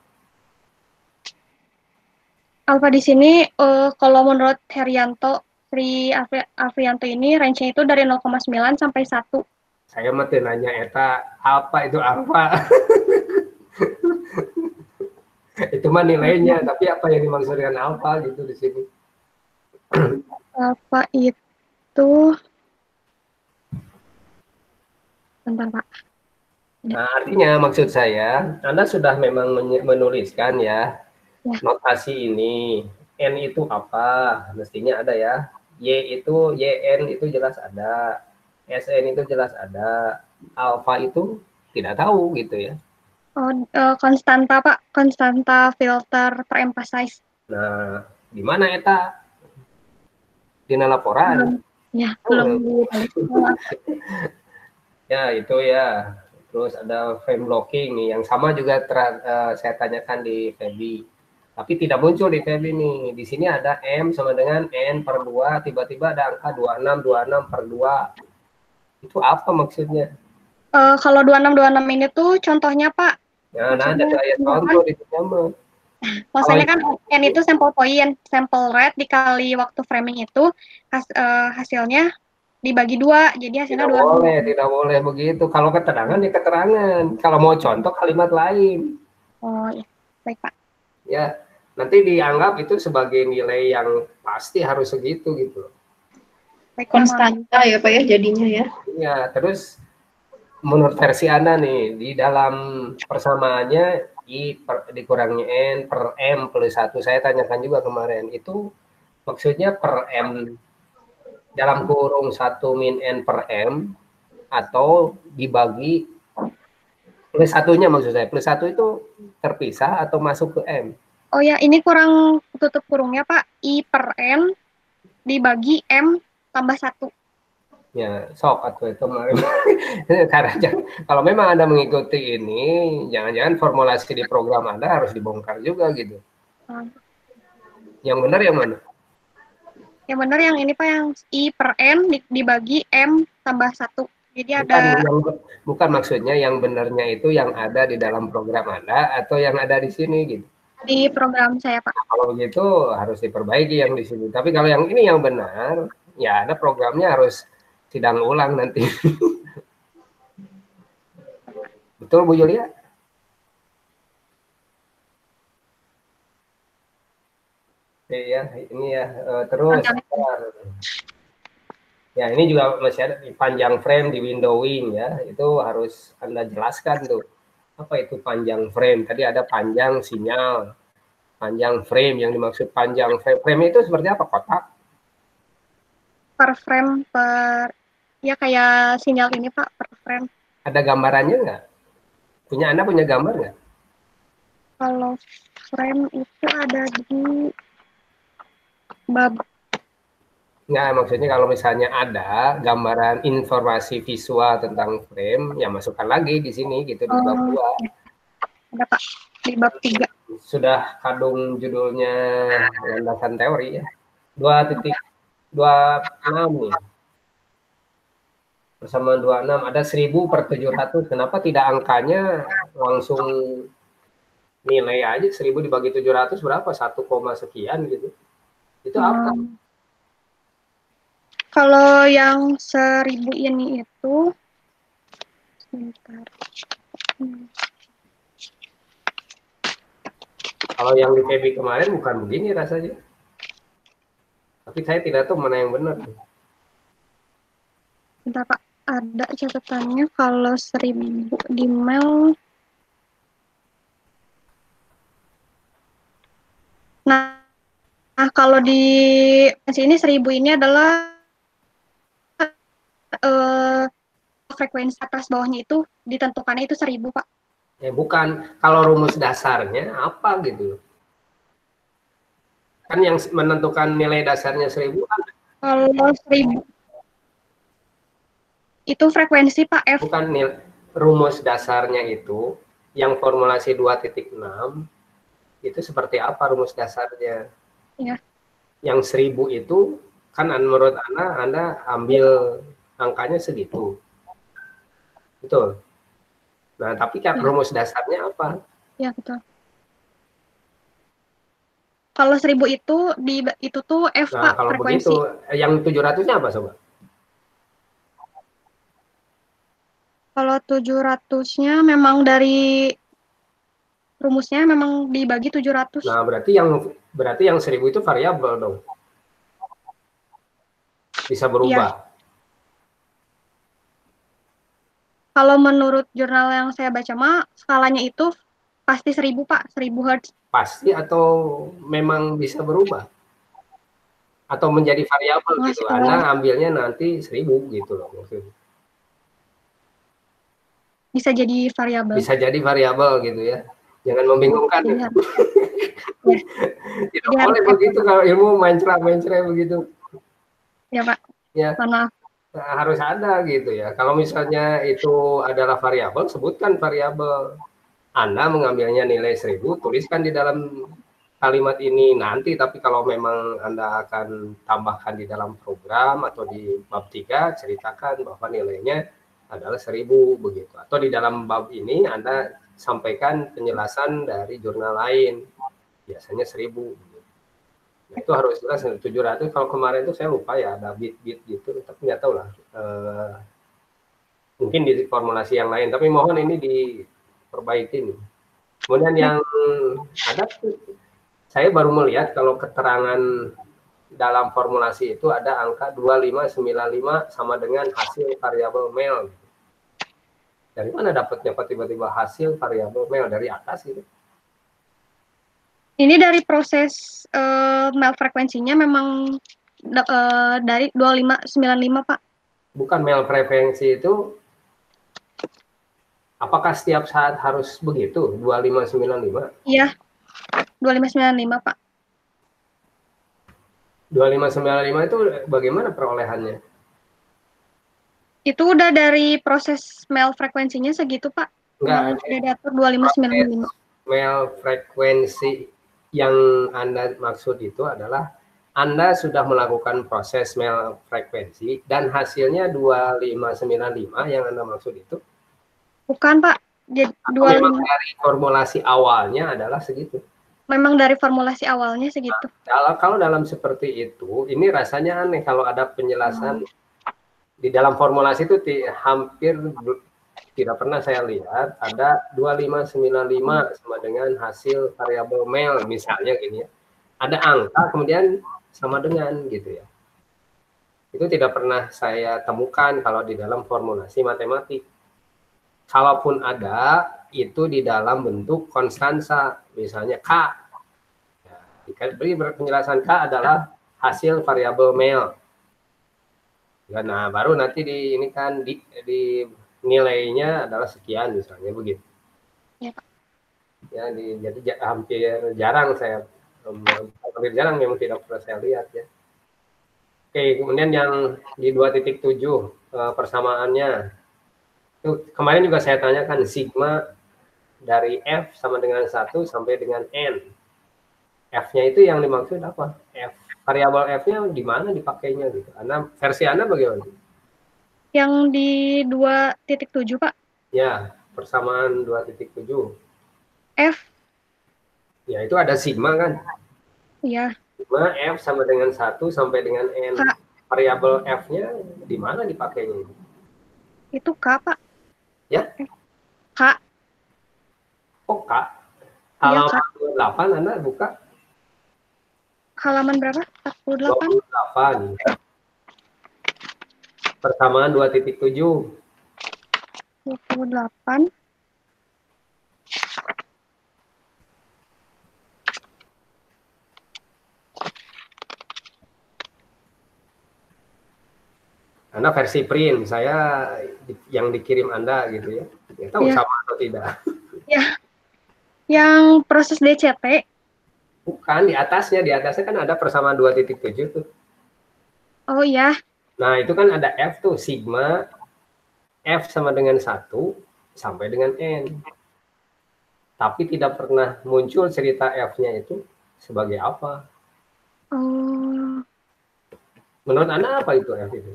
Alfa di sini kalau menurut Herianto, Sri Afrianto ini range-nya itu dari 0,9 sampai 1. Saya mah nanya eta apa itu alfa? Itu mah nilainya, tapi apa yang dimaksudkan alfa gitu di sini? Alfa itu itu, bentar Pak. Nah, artinya maksud saya, Anda sudah memang menuliskan ya, Ya. notasi ini. N itu apa? Mestinya ada ya. Y itu, YN itu jelas ada. SN itu jelas ada. Alpha itu tidak tahu gitu ya. Oh, konstanta Pak, konstanta filter per emphasize. Nah, di mana eta? Dina laporan. Ya, Oh. belum dibalik. Ya, itu ya. Terus ada frame blocking nih, yang sama juga saya tanyakan di Feby. Tapi tidak muncul di Feby nih. Di sini ada M sama dengan N per 2, tiba-tiba ada angka 26 per 2. Itu apa maksudnya? Kalau 26 ini tuh contohnya Pak. Ya, nah ada saya contoh di sini mah. Maksudnya kan N itu sampel point, sampel rate dikali waktu framing itu hasilnya dibagi 2, jadi hasilnya 2. Tidak boleh begitu. Kalau keterangan ya keterangan. Kalau mau contoh kalimat lain. Oh ya, baik Pak. Ya, nanti dianggap itu sebagai nilai yang pasti harus segitu gitu. Baik, Konstanta ya Pak ya jadinya ya. Ya, terus menurut versi Anda nih, di dalam persamaannya I dikurangi N per M plus 1, saya tanyakan juga kemarin, itu maksudnya per M dalam kurung 1 min N per M atau dibagi plus satunya, maksud saya plus 1 itu terpisah atau masuk ke M? Oh ya, ini kurang tutup kurungnya Pak, I per N dibagi M tambah 1. Ya, sok atau itu karena kalau memang Anda mengikuti ini, jangan-jangan formulasi di program Anda harus dibongkar juga gitu. Yang benar yang mana? Yang benar yang ini Pak, yang I per N dibagi M tambah 1. Jadi bukan maksudnya yang benarnya itu yang ada di dalam program Anda atau yang ada di sini gitu. Di program saya Pak. Kalau begitu harus diperbaiki yang di sini. Tapi kalau yang ini yang benar, ya ada programnya harus sidang ulang nanti. Betul Bu Julia? Iya, ini ya. Terus ya ini juga masih ada panjang frame di windowing ya. Itu harus Anda jelaskan tuh. Apa itu panjang frame? Tadi ada panjang sinyal, panjang frame. Yang dimaksud panjang frame, frame itu seperti apa? Kotak? Per frame, ya kayak sinyal ini Pak, per frame. Ada gambarannya nggak? Anda punya gambar nggak? Kalau frame itu ada di bab. Nggak, maksudnya kalau misalnya ada gambaran informasi visual tentang frame, ya masukkan lagi di sini gitu di bab 2. Ada Pak, di bab 3. Sudah kadung judulnya landasan teori ya. 2.26 nih. Persamaan 26 ada 1000 per 700. Kenapa tidak angkanya langsung nilai aja 1000 dibagi 700 berapa? 1, sekian gitu. Itu apa? Kalau yang 1000 ini itu sebentar. Kalau yang di PB kemarin bukan begini rasanya. Tapi saya tidak tahu mana yang benar. Bentar Pak, ada catatannya kalau 1000 di mail. Nah, kalau di sini 1000 ini adalah frekuensi atas bawahnya itu ditentukannya itu 1000 Pak. Ya bukan, kalau rumus dasarnya apa gitu. Kan yang menentukan nilai dasarnya 1000 kan. Kalau 1000 itu frekuensi Pak F. Bukan rumus dasarnya itu yang formulasi 2.6 itu seperti apa rumus dasarnya? Ya. Yang 1000 itu kan menurut Anda ambil angkanya segitu. Betul. Nah, tapi kan rumus dasarnya apa? Ya, betul. Kalau 1000 itu tuh F Nah, Pak, kalau frekuensi. begitu, yang 700-nya apa, Sobat? Kalau 700-nya memang dari rumusnya memang dibagi 700. Nah, berarti yang 1000 itu variabel dong. bisa berubah. Kalau menurut jurnal yang saya baca mah skalanya itu pasti 1000 Pak, 1000 Hz. Pasti atau memang bisa berubah? Atau menjadi variabel gitu. Anda ambilnya nanti 1000 gitu loh maksudnya. Bisa jadi variabel. Bisa jadi variabel gitu ya. Jangan membingungkan. Tidak boleh begitu kalau ilmu main cerah begitu. Ya Pak. Ya. Maaf. Nah, harus ada gitu ya. Kalau misalnya itu adalah variabel, sebutkan variabel. Anda mengambilnya nilai 1000, tuliskan di dalam kalimat ini nanti, tapi kalau memang Anda akan tambahkan di dalam program atau di bab 3, ceritakan bahwa nilainya adalah 1000 begitu. Atau di dalam bab ini Anda sampaikan penjelasan dari jurnal lain, biasanya 1000. Nah, itu harus jelas 700. Kalau kemarin itu saya lupa ya, ada bit-bit gitu, tapi nggak tahu lah. Mungkin di formulasi yang lain, tapi mohon ini diperbaiki. Kemudian yang ada, saya baru melihat kalau keterangan dalam formulasi itu ada angka 2595 sama dengan hasil variabel mel. Dari mana dapatnya Pak tiba-tiba hasil variabel mel dari atas gitu? Ini dari proses mel frekuensinya memang dari 2595 Pak. Bukan mel frekuensi itu, apakah setiap saat harus begitu 2595? Iya, 2595 Pak. 2595 itu bagaimana perolehannya? Itu udah dari proses mel frekuensinya segitu Pak. Enggak, udah diatur 2595. Mel frekuensi yang Anda maksud itu adalah Anda sudah melakukan proses mel frekuensi dan hasilnya 2595 yang Anda maksud itu? Bukan Pak. Jadi, memang dari formulasi awalnya adalah segitu? Memang dari formulasi awalnya segitu. Nah, kalau dalam seperti itu, ini rasanya aneh kalau ada penjelasan di dalam formulasi itu hampir tidak pernah saya lihat ada 2595 sama dengan hasil variabel mel misalnya gini ya. Ada angka kemudian sama dengan gitu ya. Itu tidak pernah saya temukan kalau di dalam formulasi matematik. Kalaupun ada, itu di dalam bentuk konstansa, misalnya K. Ya, beri penjelasan K adalah hasil variabel mel. Nah, baru nanti ini kan di nilainya adalah sekian misalnya begitu. Ya, Ya, jadi hampir jarang saya, hampir jarang memang tidak pernah saya lihat ya. Oke, kemudian yang di 2.7 persamaannya. Itu kemarin juga saya tanyakan sigma dari F sama dengan 1 sampai dengan N. F-nya itu yang dimaksud apa? F. Variabel F-nya di mana dipakainya gitu. Versi Anda bagaimana? Yang di 2.7 Pak? Ya, persamaan 2.7. F. Ya, itu ada sigma kan? Iya. Sigma F sama dengan 1 sampai dengan N. K. Variabel F-nya di mana dipakainya? Itu K, Pak. Ya? K. Oh, K. Halaman 28 Anda buka. Halaman berapa? 48. 28. Persamaan 2.7. 28. Anda versi print, saya yang dikirim Anda gitu ya. Ya tahu ya. Sama atau tidak? Ya. Yang proses DCT. Bukan, di atasnya kan ada persamaan 2.7 tuh. Oh ya. Nah, itu kan ada F tuh, sigma F sama dengan 1 sampai dengan N. Tapi tidak pernah muncul cerita F-nya itu sebagai apa. Oh. Menurut Anda apa itu F itu?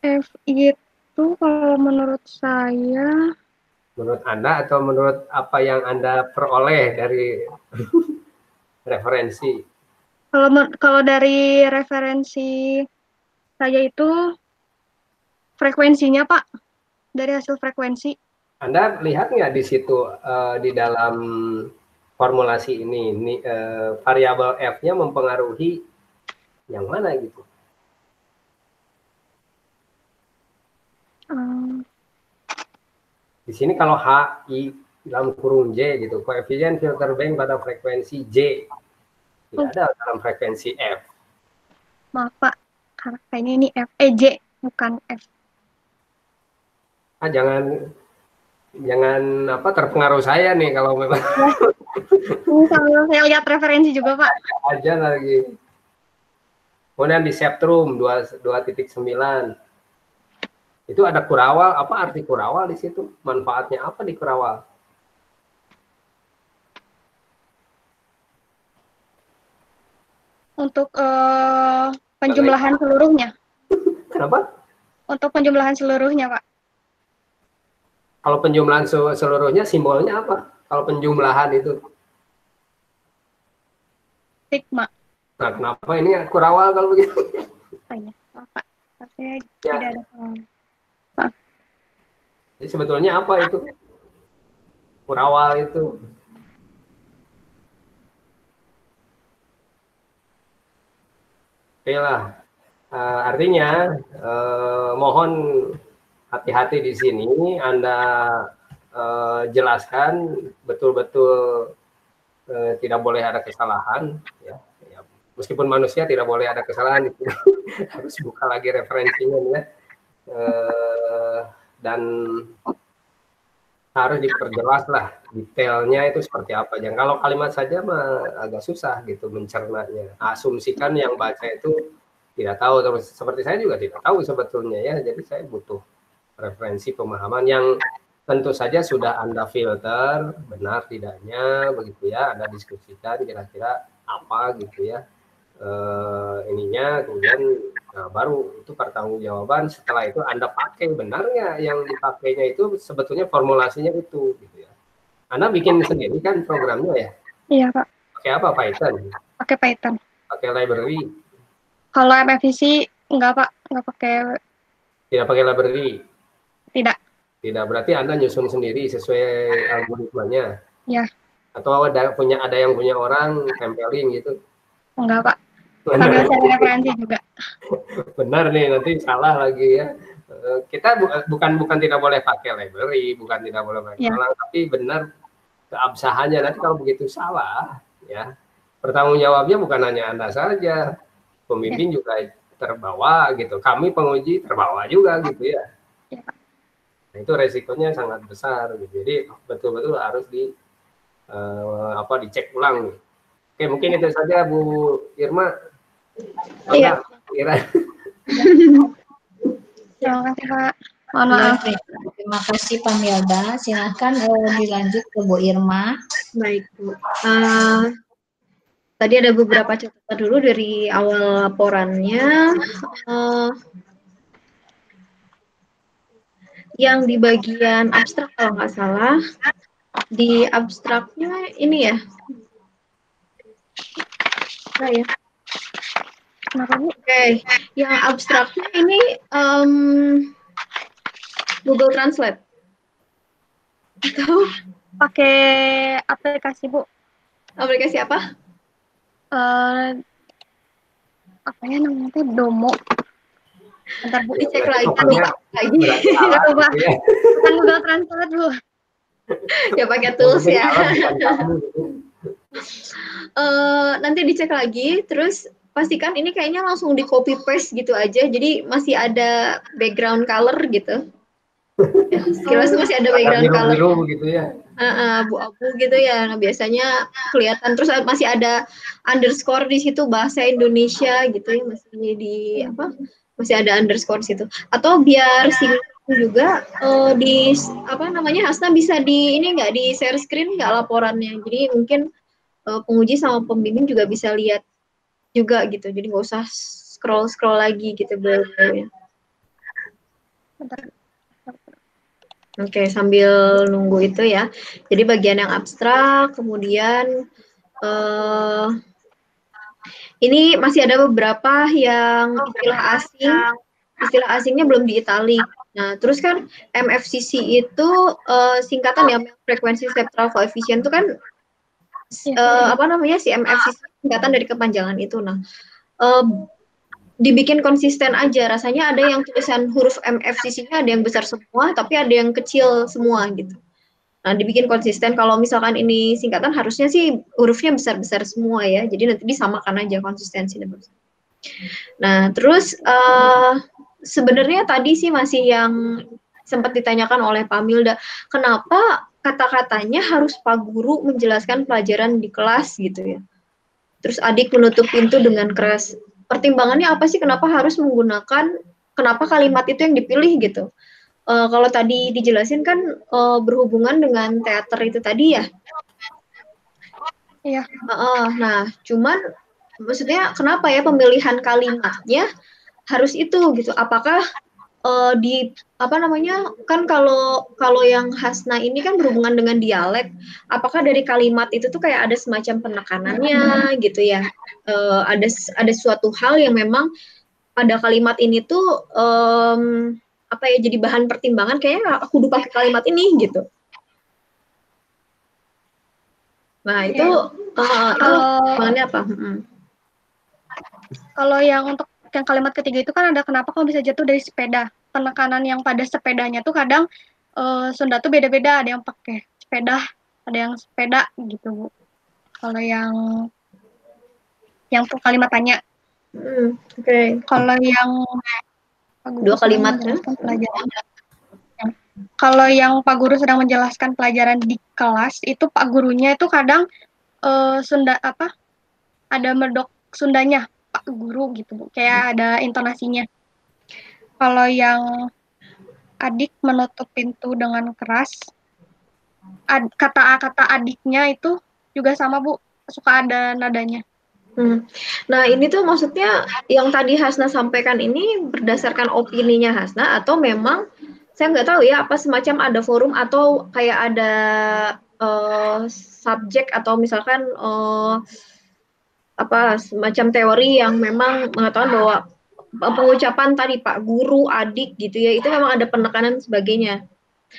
F itu kalau menurut saya. Menurut Anda atau menurut apa yang Anda peroleh dari referensi? Kalau dari referensi saya itu frekuensinya Pak, dari hasil frekuensi. Anda lihat nggak di situ di dalam formulasi ini variabel F-nya mempengaruhi Yang mana gitu? Di sini kalau HI dalam kurung J gitu, koefisien filter bank pada frekuensi J, tidak ada dalam frekuensi F. Maaf Pak, karena kayaknya ini F, J, bukan F. Jangan apa terpengaruh saya nih kalau memang. Sambil saya lihat referensi juga Pak. Aja lagi. Kemudian di Septrum 2.9. Itu ada Kurawal, apa arti Kurawal di situ? Manfaatnya apa di Kurawal? Untuk penjumlahan seluruhnya. Kenapa? Untuk penjumlahan seluruhnya Pak. Kalau penjumlahan seluruhnya simbolnya apa? Kalau penjumlahan itu? Sigma. Nah, kenapa ini Kurawal kalau begitu? Tanya, Pak. Saya tidak ada Pak. Jadi sebetulnya apa itu? Kurawal itu? Oke lah. Artinya mohon hati-hati di sini. Anda jelaskan betul-betul tidak boleh ada kesalahan. Ya. Meskipun manusia tidak boleh ada kesalahan. Harus buka lagi referensinya ya. Dan harus diperjelas lah detailnya itu seperti apa. Jangan kalau kalimat saja mah agak susah gitu mencernanya. Asumsikan yang baca itu tidak tahu, terus seperti saya juga tidak tahu sebetulnya ya. Jadi saya butuh referensi pemahaman yang tentu saja sudah Anda filter benar tidaknya begitu ya. Anda diskusikan kira-kira apa gitu ya. Ininya kemudian baru itu pertanggungjawaban. Setelah itu Anda pakai benarnya yang dipakainya itu sebetulnya formulasinya itu gitu ya. Anda bikin sendiri kan programnya ya? Iya Pak. Pakai apa? Python? Pakai Python. Pakai library? Kalau MFVC enggak Pak, enggak pakai. Tidak pakai library? Tidak. Tidak, berarti Anda nyusun sendiri sesuai algoritmanya? Ya. Atau ada yang punya orang tempelin gitu? Enggak Pak. Sambil saya referensi juga. Benar nih, nanti salah lagi ya. Kita bukan tidak boleh pakai library, bukan tidak boleh pakai ulang, tapi benar keabsahannya. Nanti kalau begitu salah, ya pertanggung jawabnya bukan hanya Anda saja, pembimbing juga terbawa gitu. Kami penguji terbawa juga gitu ya. Nah, itu resikonya sangat besar. Gitu. Jadi betul-betul harus dicek ulang. Oke, mungkin itu saja Bu Irma. Iya. Terima kasih Pak. Mohon maaf. Terima kasih Pak Milda. Silahkan dilanjut ke Bu Irma. Baik Bu. Tadi ada beberapa catatan dulu dari awal laporannya. Yang di bagian abstrak kalau nggak salah, di abstraknya ini ya. Nah ya. Kenapa Bu? Oke, yang abstraknya ini Google Translate. Atau pakai aplikasi Bu. Aplikasi apa? Apa ya namanya? Domo. Bentar Bu, dicek lagi. Bukan Google Translate Bu. Ya pakai tools ya. Nanti dicek lagi, terus pastikan ini kayaknya langsung di copy paste gitu aja, jadi masih ada background color gitu. Sekilas masih ada background color gitu ya. Abu-abu gitu ya. Nah, biasanya kelihatan, terus masih ada underscore di situ bahasa Indonesia gitu ya, masih ada underscore situ. Atau biar sinkron juga Hasna bisa di share screen nggak laporannya. Jadi mungkin penguji sama pembimbing juga bisa lihat juga gitu, jadi nggak usah scroll lagi gitu bel-belnya. Oke, sambil nunggu itu ya. Jadi bagian yang abstrak, kemudian ini masih ada beberapa yang istilah asingnya belum diitalik. Nah, terus kan MFCC itu singkatan ya, frekuensi septral coefficient itu kan si MFCC singkatan dari kepanjangan itu. Nah, dibikin konsisten aja. Rasanya ada yang tulisan huruf MFCC-nya ada yang besar semua, tapi ada yang kecil semua gitu. Nah, dibikin konsisten. Kalau misalkan ini singkatan, harusnya sih hurufnya besar-besar semua ya. Jadi nanti disamakan aja konsistensi dan besar. Nah, terus sebenarnya tadi sih masih yang sempat ditanyakan oleh Pak Milda, kenapa kata-katanya harus Pak Guru menjelaskan pelajaran di kelas gitu ya. Terus adik menutup pintu dengan keras. Pertimbangannya apa sih kenapa harus menggunakan, kenapa kalimat itu yang dipilih gitu? Kalau tadi dijelasin kan berhubungan dengan teater itu tadi ya. Iya. Nah, cuman maksudnya kenapa ya pemilihan kalimatnya harus itu gitu? Apakah di apa namanya, kan kalau yang Hasna ini kan berhubungan dengan dialek, apakah dari kalimat itu tuh kayak ada semacam penekanannya gitu ya? Ada suatu hal yang memang pada kalimat ini tuh apa ya, jadi bahan pertimbangan, kayaknya aku kudu pakai kalimat ini gitu. Nah itu mana apa? Kalau yang untuk yang kalimat ketiga itu kan ada kenapa kamu bisa jatuh dari sepeda. Penekanan yang pada sepedanya tuh kadang Sunda tuh beda-beda, ada yang pakai sepeda, ada yang sepeda gitu Bu. Kalau yang kalimat tanya. Oke. Kalau yang dua kalimat kan? Kalau yang Pak Guru sedang menjelaskan pelajaran di kelas, itu Pak Gurunya itu kadang Sunda apa? Ada medok Sundanya Pak Guru gitu Bu. Kayak ada intonasinya. Kalau yang adik menutup pintu dengan keras, kata-kata adiknya itu juga sama Bu, suka ada nadanya. Nah ini tuh maksudnya yang tadi Hasna sampaikan ini berdasarkan opininya Hasna, atau memang saya nggak tahu ya, apa semacam ada forum atau kayak ada subjek atau misalkan apa semacam teori yang memang mengatakan bahwa pengucapan tadi Pak Guru, adik gitu ya, itu memang ada penekanan dan sebagainya.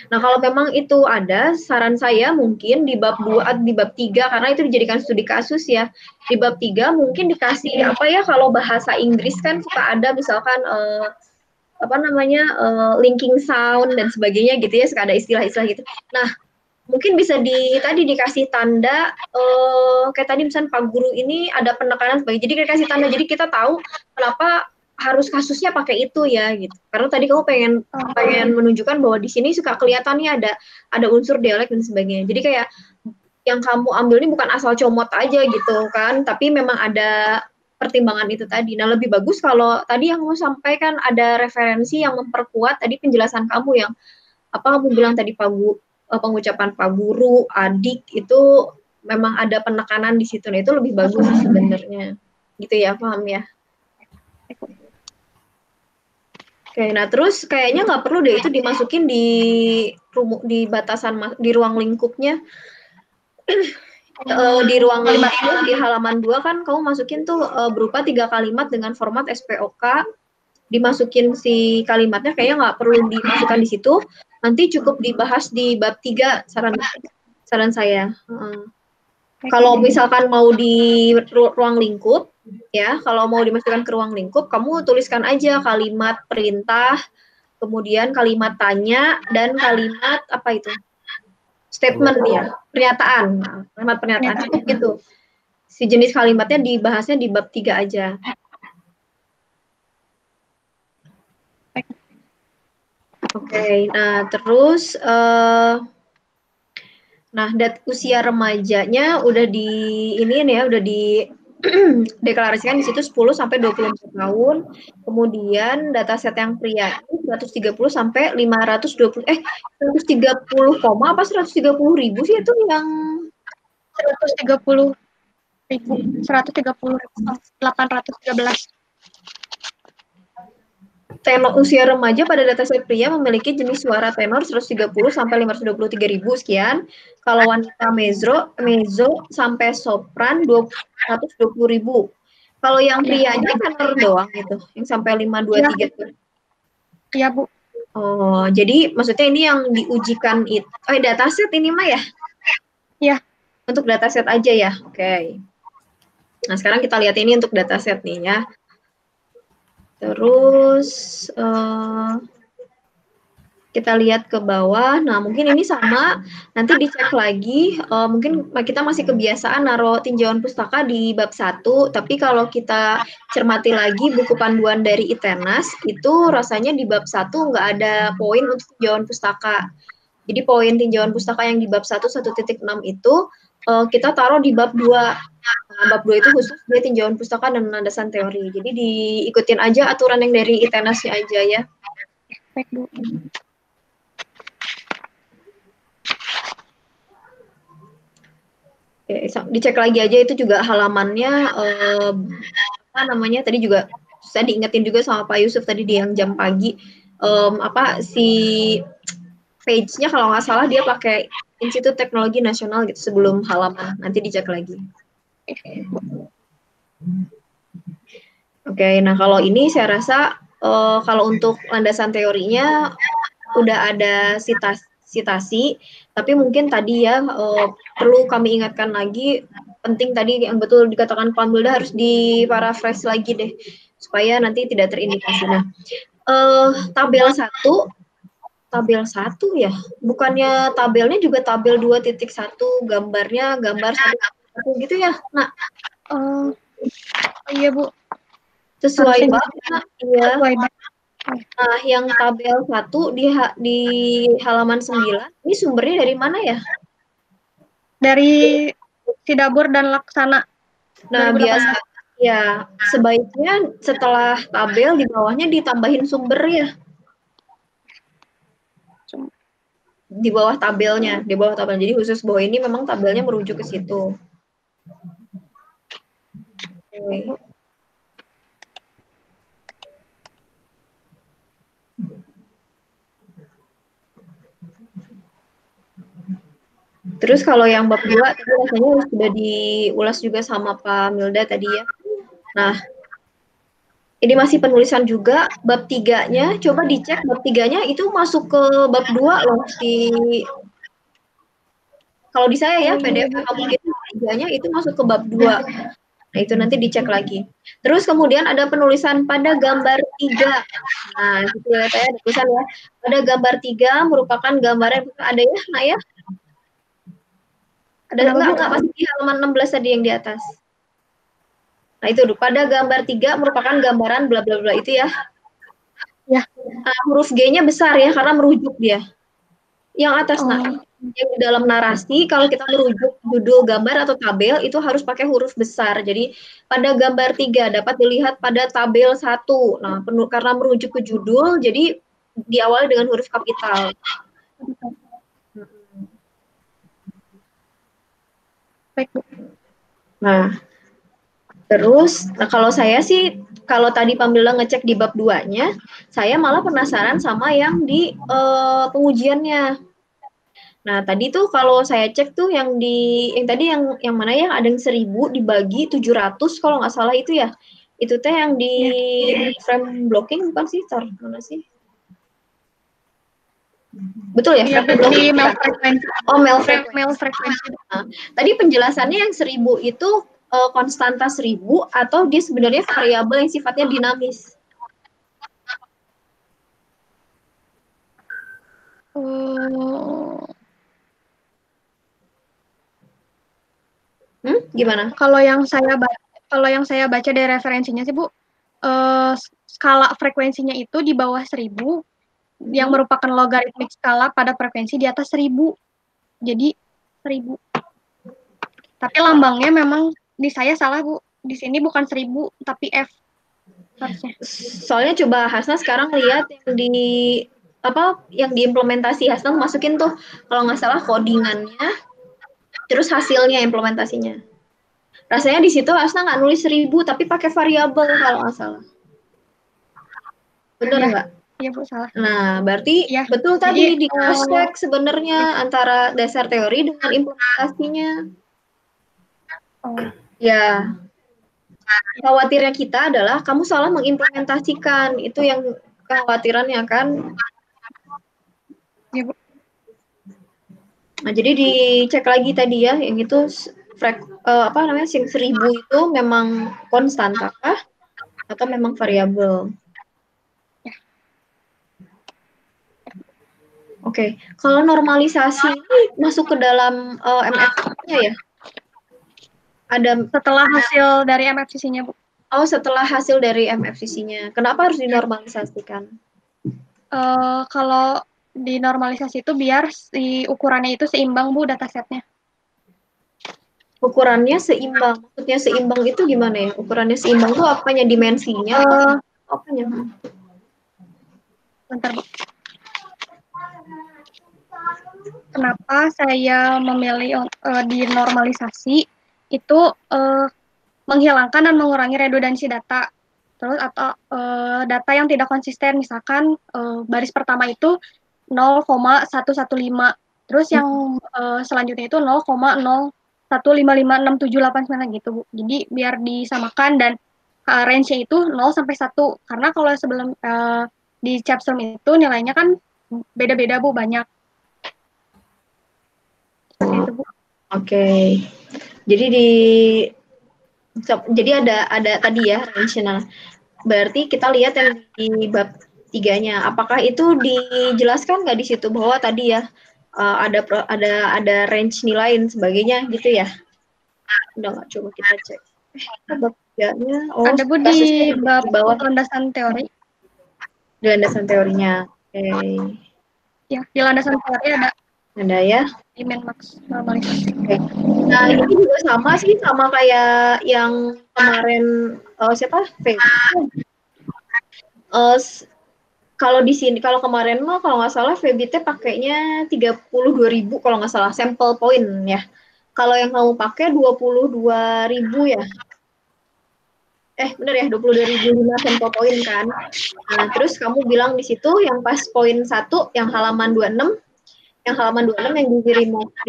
Nah, kalau memang itu ada, saran saya mungkin di bab 2, di bab 3, karena itu dijadikan studi kasus ya. Di bab 3 mungkin dikasih apa ya, kalau bahasa Inggris kan suka ada misalkan apa namanya, linking sound dan sebagainya gitu ya, suka ada istilah-istilah gitu. Nah, mungkin bisa tadi dikasih tanda kayak tadi misalnya Pak Guru ini ada penekanan sebagai, jadi dikasih tanda, jadi kita tahu kenapa harus kasusnya pakai itu ya gitu. Karena tadi kamu pengen menunjukkan bahwa di sini suka kelihatan nih ada unsur dialek dan sebagainya. Jadi kayak yang kamu ambil ini bukan asal comot aja gitu kan, tapi memang ada pertimbangan itu tadi. Nah, lebih bagus kalau tadi yang kamu sampaikan ada referensi yang memperkuat tadi penjelasan kamu yang apa kamu bilang tadi pengucapan Pak Guru, adik itu memang ada penekanan di situ. Nah, itu lebih bagus sebenarnya. Gitu ya, paham ya? Oke, nah terus kayaknya nggak perlu deh itu dimasukin di batasan di ruang lingkupnya. Di ruang lingkup itu di halaman 2 kan kamu masukin tuh berupa 3 kalimat dengan format SPOK, dimasukin si kalimatnya, kayaknya nggak perlu dimasukkan di situ, nanti cukup dibahas di bab 3 saran saya. Kalau misalkan mau di ruang lingkup ya, kalau mau dimasukkan ke ruang lingkup, kamu tuliskan aja kalimat perintah, kemudian kalimat tanya, dan kalimat apa itu? Statement ya, pernyataan. Nah, kalimat pernyataan cukup gitu. Si jenis kalimatnya dibahasnya di bab 3 aja. Oke, nah terus usia remajanya udah udah di deklarasikan di situ 10 sampai 24 tahun. Kemudian dataset yang pria 130 sampai 520 130 koma apa 130.000 sih itu yang 130.000 130.813. Tenor usia remaja pada dataset pria memiliki jenis suara tenor 130 sampai 523.000 sekian. Kalau wanita mezzo sampai sopran 220.000. Kalau yang prianya tenor doang itu, yang sampai 523 itu. Iya, Bu. Oh, jadi maksudnya ini yang diujikan itu. Dataset ini mah ya? Iya. Untuk dataset aja ya. Oke. Nah, sekarang kita lihat ini untuk dataset nih ya. Terus kita lihat ke bawah. Nah, mungkin ini sama. Nanti dicek lagi. Mungkin kita masih kebiasaan naruh tinjauan pustaka di bab 1. Tapi kalau kita cermati lagi buku panduan dari ITENAS, itu rasanya di bab 1 nggak ada poin untuk tinjauan pustaka. Jadi poin tinjauan pustaka yang di bab 1, 1.6 itu kita taruh di bab 2. Nah, bab 2 itu khusus dia tinjauan pustaka dan landasan teori. Jadi diikutin aja aturan yang dari ITENAS-nya aja ya. Baik, Bu. Dicek lagi aja itu juga halamannya apa namanya tadi juga saya diingetin juga sama Pak Yusuf tadi di yang jam pagi si page-nya kalau nggak salah dia pakai Institut Teknologi Nasional gitu sebelum halaman, nanti dicek lagi. Oke, nah kalau ini saya rasa kalau untuk landasan teorinya udah ada sitasi, tapi mungkin tadi ya perlu kami ingatkan lagi, penting tadi yang betul dikatakan Pak Milda harus di-paraphrase lagi deh, supaya nanti tidak terindikasi. Nah, tabel 1 ya, bukannya tabelnya juga tabel 2.1, gambarnya gambar 1 gitu ya, nah. Iya, Bu. Sesuai banget, iya. Sesuai banget. Nah, yang tabel 1 di halaman 9, ini sumbernya dari mana ya? Dari Sidabur dan Laksana. Nah, biasa ya, sebaiknya setelah tabel di bawahnya ditambahin sumber ya. Di bawah tabelnya, Jadi khusus bahwa ini memang tabelnya merujuk ke situ. Oke. Terus kalau yang bab 2 tadi rasanya sudah diulas juga sama Pak Milda tadi ya. Nah, ini masih penulisan juga, bab 3-nya, coba dicek bab 3-nya itu masuk ke bab 2 loh, kalau di saya ya, PDF atau mungkin 3-nya itu masuk ke bab 2. Nah, itu nanti dicek lagi. Terus kemudian ada penulisan pada gambar 3. Nah, itu ya, saya ada tulisan ya. Pada gambar 3 merupakan gambaran, ada ya, Nak ya? Ada enggak pasti di halaman 16 tadi yang di atas. Nah, itu pada gambar 3 merupakan gambaran bla bla bla itu ya. Ya. Huruf G-nya besar ya karena merujuk dia. Yang atas yang di dalam narasi kalau kita merujuk judul gambar atau tabel itu harus pakai huruf besar. Jadi pada gambar 3 dapat dilihat pada tabel 1. Nah, karena merujuk ke judul jadi diawali dengan huruf kapital. Baik, Bu. Nah, terus kalau saya sih, kalau tadi Pamela ngecek di bab 2-nya, saya malah penasaran sama yang di pengujiannya. Nah, tadi tuh kalau saya cek tuh yang tadi yang mana ya, ada yang 1000 dibagi 700 kalau nggak salah itu ya. Itu teh yang di frame blocking bukan sih, mana sih? Betul ya? Iya, di mel frekuensi. Oh, mel frekuensi. Mel frekuensi. Nah, tadi penjelasannya yang 1000 itu konstanta 1000 atau dia sebenarnya variabel yang sifatnya dinamis? Gimana? Kalau yang saya baca dari referensinya sih, Bu, skala frekuensinya itu di bawah 1000 yang merupakan logaritmik skala pada frekuensi di atas 1000. Jadi 1000. Tapi lambangnya memang di saya salah, Bu. Di sini bukan 1000 tapi F harusnya. Soalnya coba Hasna sekarang lihat yang diimplementasi, Hasna masukin tuh kalau nggak salah codingannya, terus hasilnya implementasinya. Rasanya di situ Hasna nggak nulis 1000 tapi pakai variabel kalau nggak salah. Benar nggak? Iya, Bu, salah. Nah, berarti ya, betul tadi di cross-check sebenarnya antara dasar teori dengan implementasinya. Ya, khawatirnya kita adalah kamu salah mengimplementasikan, itu yang kekhawatirannya kan. Ya, Bu. Nah, jadi dicek lagi tadi ya, yang itu yang 1000 itu memang konstanta kah atau memang variabel? Oke. Kalau normalisasi ini masuk ke dalam MFCC-nya ya? Ada Setelah hasil dari MFCC-nya, Bu. setelah hasil dari MFCC-nya. Kenapa harus dinormalisasikan? Kalau dinormalisasi itu biar si ukurannya itu seimbang, Bu, datasetnya. Ukurannya seimbang. Maksudnya seimbang itu gimana ya? Ukurannya seimbang itu apanya? Dimensinya? Apanya? Bentar, Bu. Kenapa saya memilih dinormalisasi itu menghilangkan dan mengurangi redundansi data. Terus atau data yang tidak konsisten, misalkan baris pertama itu 0,115. Terus yang selanjutnya itu 0,01556789 gitu, Bu. Jadi biar disamakan dan range-nya itu 0 sampai 1. Karena kalau sebelum di CHAPSUM itu nilainya kan beda-beda, Bu, banyak. Seperti itu, Bu. Oke. Jadi ada tadi ya range-nya. Berarti kita lihat yang di bab 3-nya. Apakah itu dijelaskan nggak di situ bahwa tadi ya ada range nilai dan sebagainya gitu ya? Udah nggak, coba kita cek. Bab 3-nya. Ada, Bu, di bab landasan teori. Di landasan teorinya. Oke. Ya, di landasan teori ada. Ada ya. Di Menmax normalisasi. Oke. Nah, ini juga sama sih, sama kayak yang kemarin siapa? Kalau di sini, kalau kemarin mah kalau nggak salah VBT pakainya 32.000 kalau nggak salah sampel point ya. Kalau yang kamu pakai 22.000 ya. Bener ya, 22.005 sampel point kan. Nah, terus kamu bilang di situ yang pas poin 1 yang halaman 26 yang di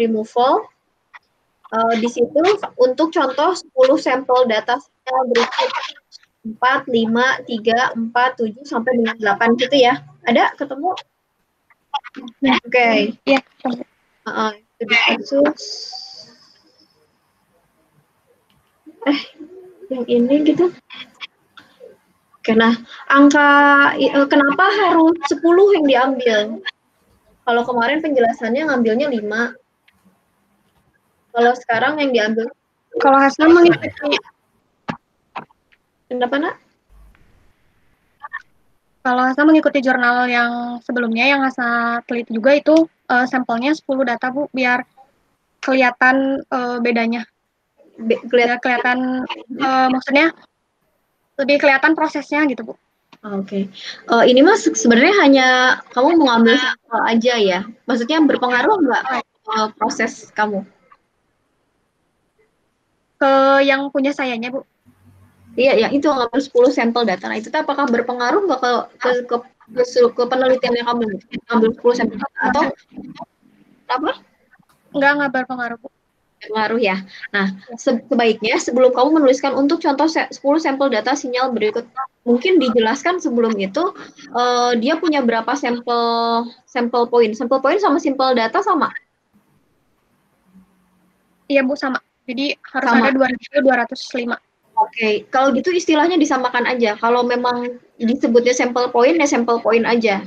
removal di situ untuk contoh 10 sampel data berikut 4, 5, 3, 4, 7 sampai dengan 8 gitu ya. Ada ketemu? Ya. Oke. Iya. Itu kasus. Yang ini gitu. Oke, nah angka kenapa harus 10 yang diambil? Kalau kemarin penjelasannya ngambilnya 5. Kalau sekarang yang diambil? Kalau hasil mengikuti. Kenapa, Nak? Kalau hasil mengikuti jurnal yang sebelumnya, yang hasil teliti juga itu sampelnya 10 data, Bu, biar kelihatan bedanya. Kelihatan maksudnya lebih kelihatan prosesnya gitu, Bu. Oke. Ini mas sebenarnya hanya kamu mau ngambil sampel aja ya? Maksudnya berpengaruh nggak proses kamu? Ke yang punya sayanya, Bu. Iya, yang itu ngambil 10 sampel data. Nah, itu apakah berpengaruh nggak ke penelitian yang kamu ngambil 10 sampel data atau apa? Nggak berpengaruh, Bu. Berpengaruh ya. Nah, sebaiknya sebelum kamu menuliskan untuk contoh 10 sampel data sinyal berikut, mungkin dijelaskan sebelum itu dia punya berapa sampel point. Sampel point sama sampel data sama? Iya, Bu, sama. Jadi harus sama. Ada 2.205. Oke, kalau gitu istilahnya disamakan aja. Kalau memang disebutnya sampel point, ya sampel point aja.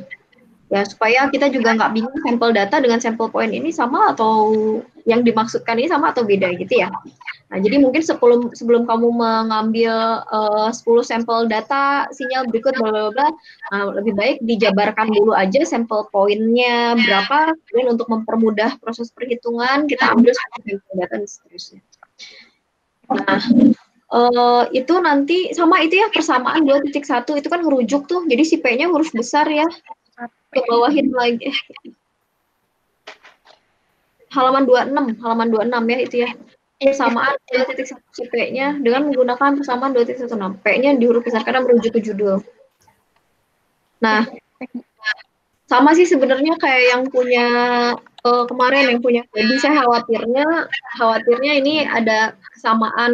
Ya, supaya kita juga nggak bingung sampel data dengan sampel point ini sama atau yang dimaksudkan ini sama atau beda gitu ya. Nah, jadi mungkin sebelum kamu mengambil 10 sampel data sinyal berikut bla bla bla, lebih baik dijabarkan dulu aja sampel poinnya berapa, kemudian untuk mempermudah proses perhitungan kita ambil 10 sampel data dan seterusnya. Nah, itu nanti sama itu ya persamaan 2.1 itu kan ngerujuk tuh, jadi si P-nya huruf besar ya. Ke bawahin lagi. Halaman 26 ya itu ya. Persamaan 2.1 P-nya dengan menggunakan persamaan 2.16. P-nya di huruf besar karena merujuk ke judul. Nah, sama sih sebenarnya kayak yang punya kemarin yang punya Feby, saya khawatirnya ini ada kesamaan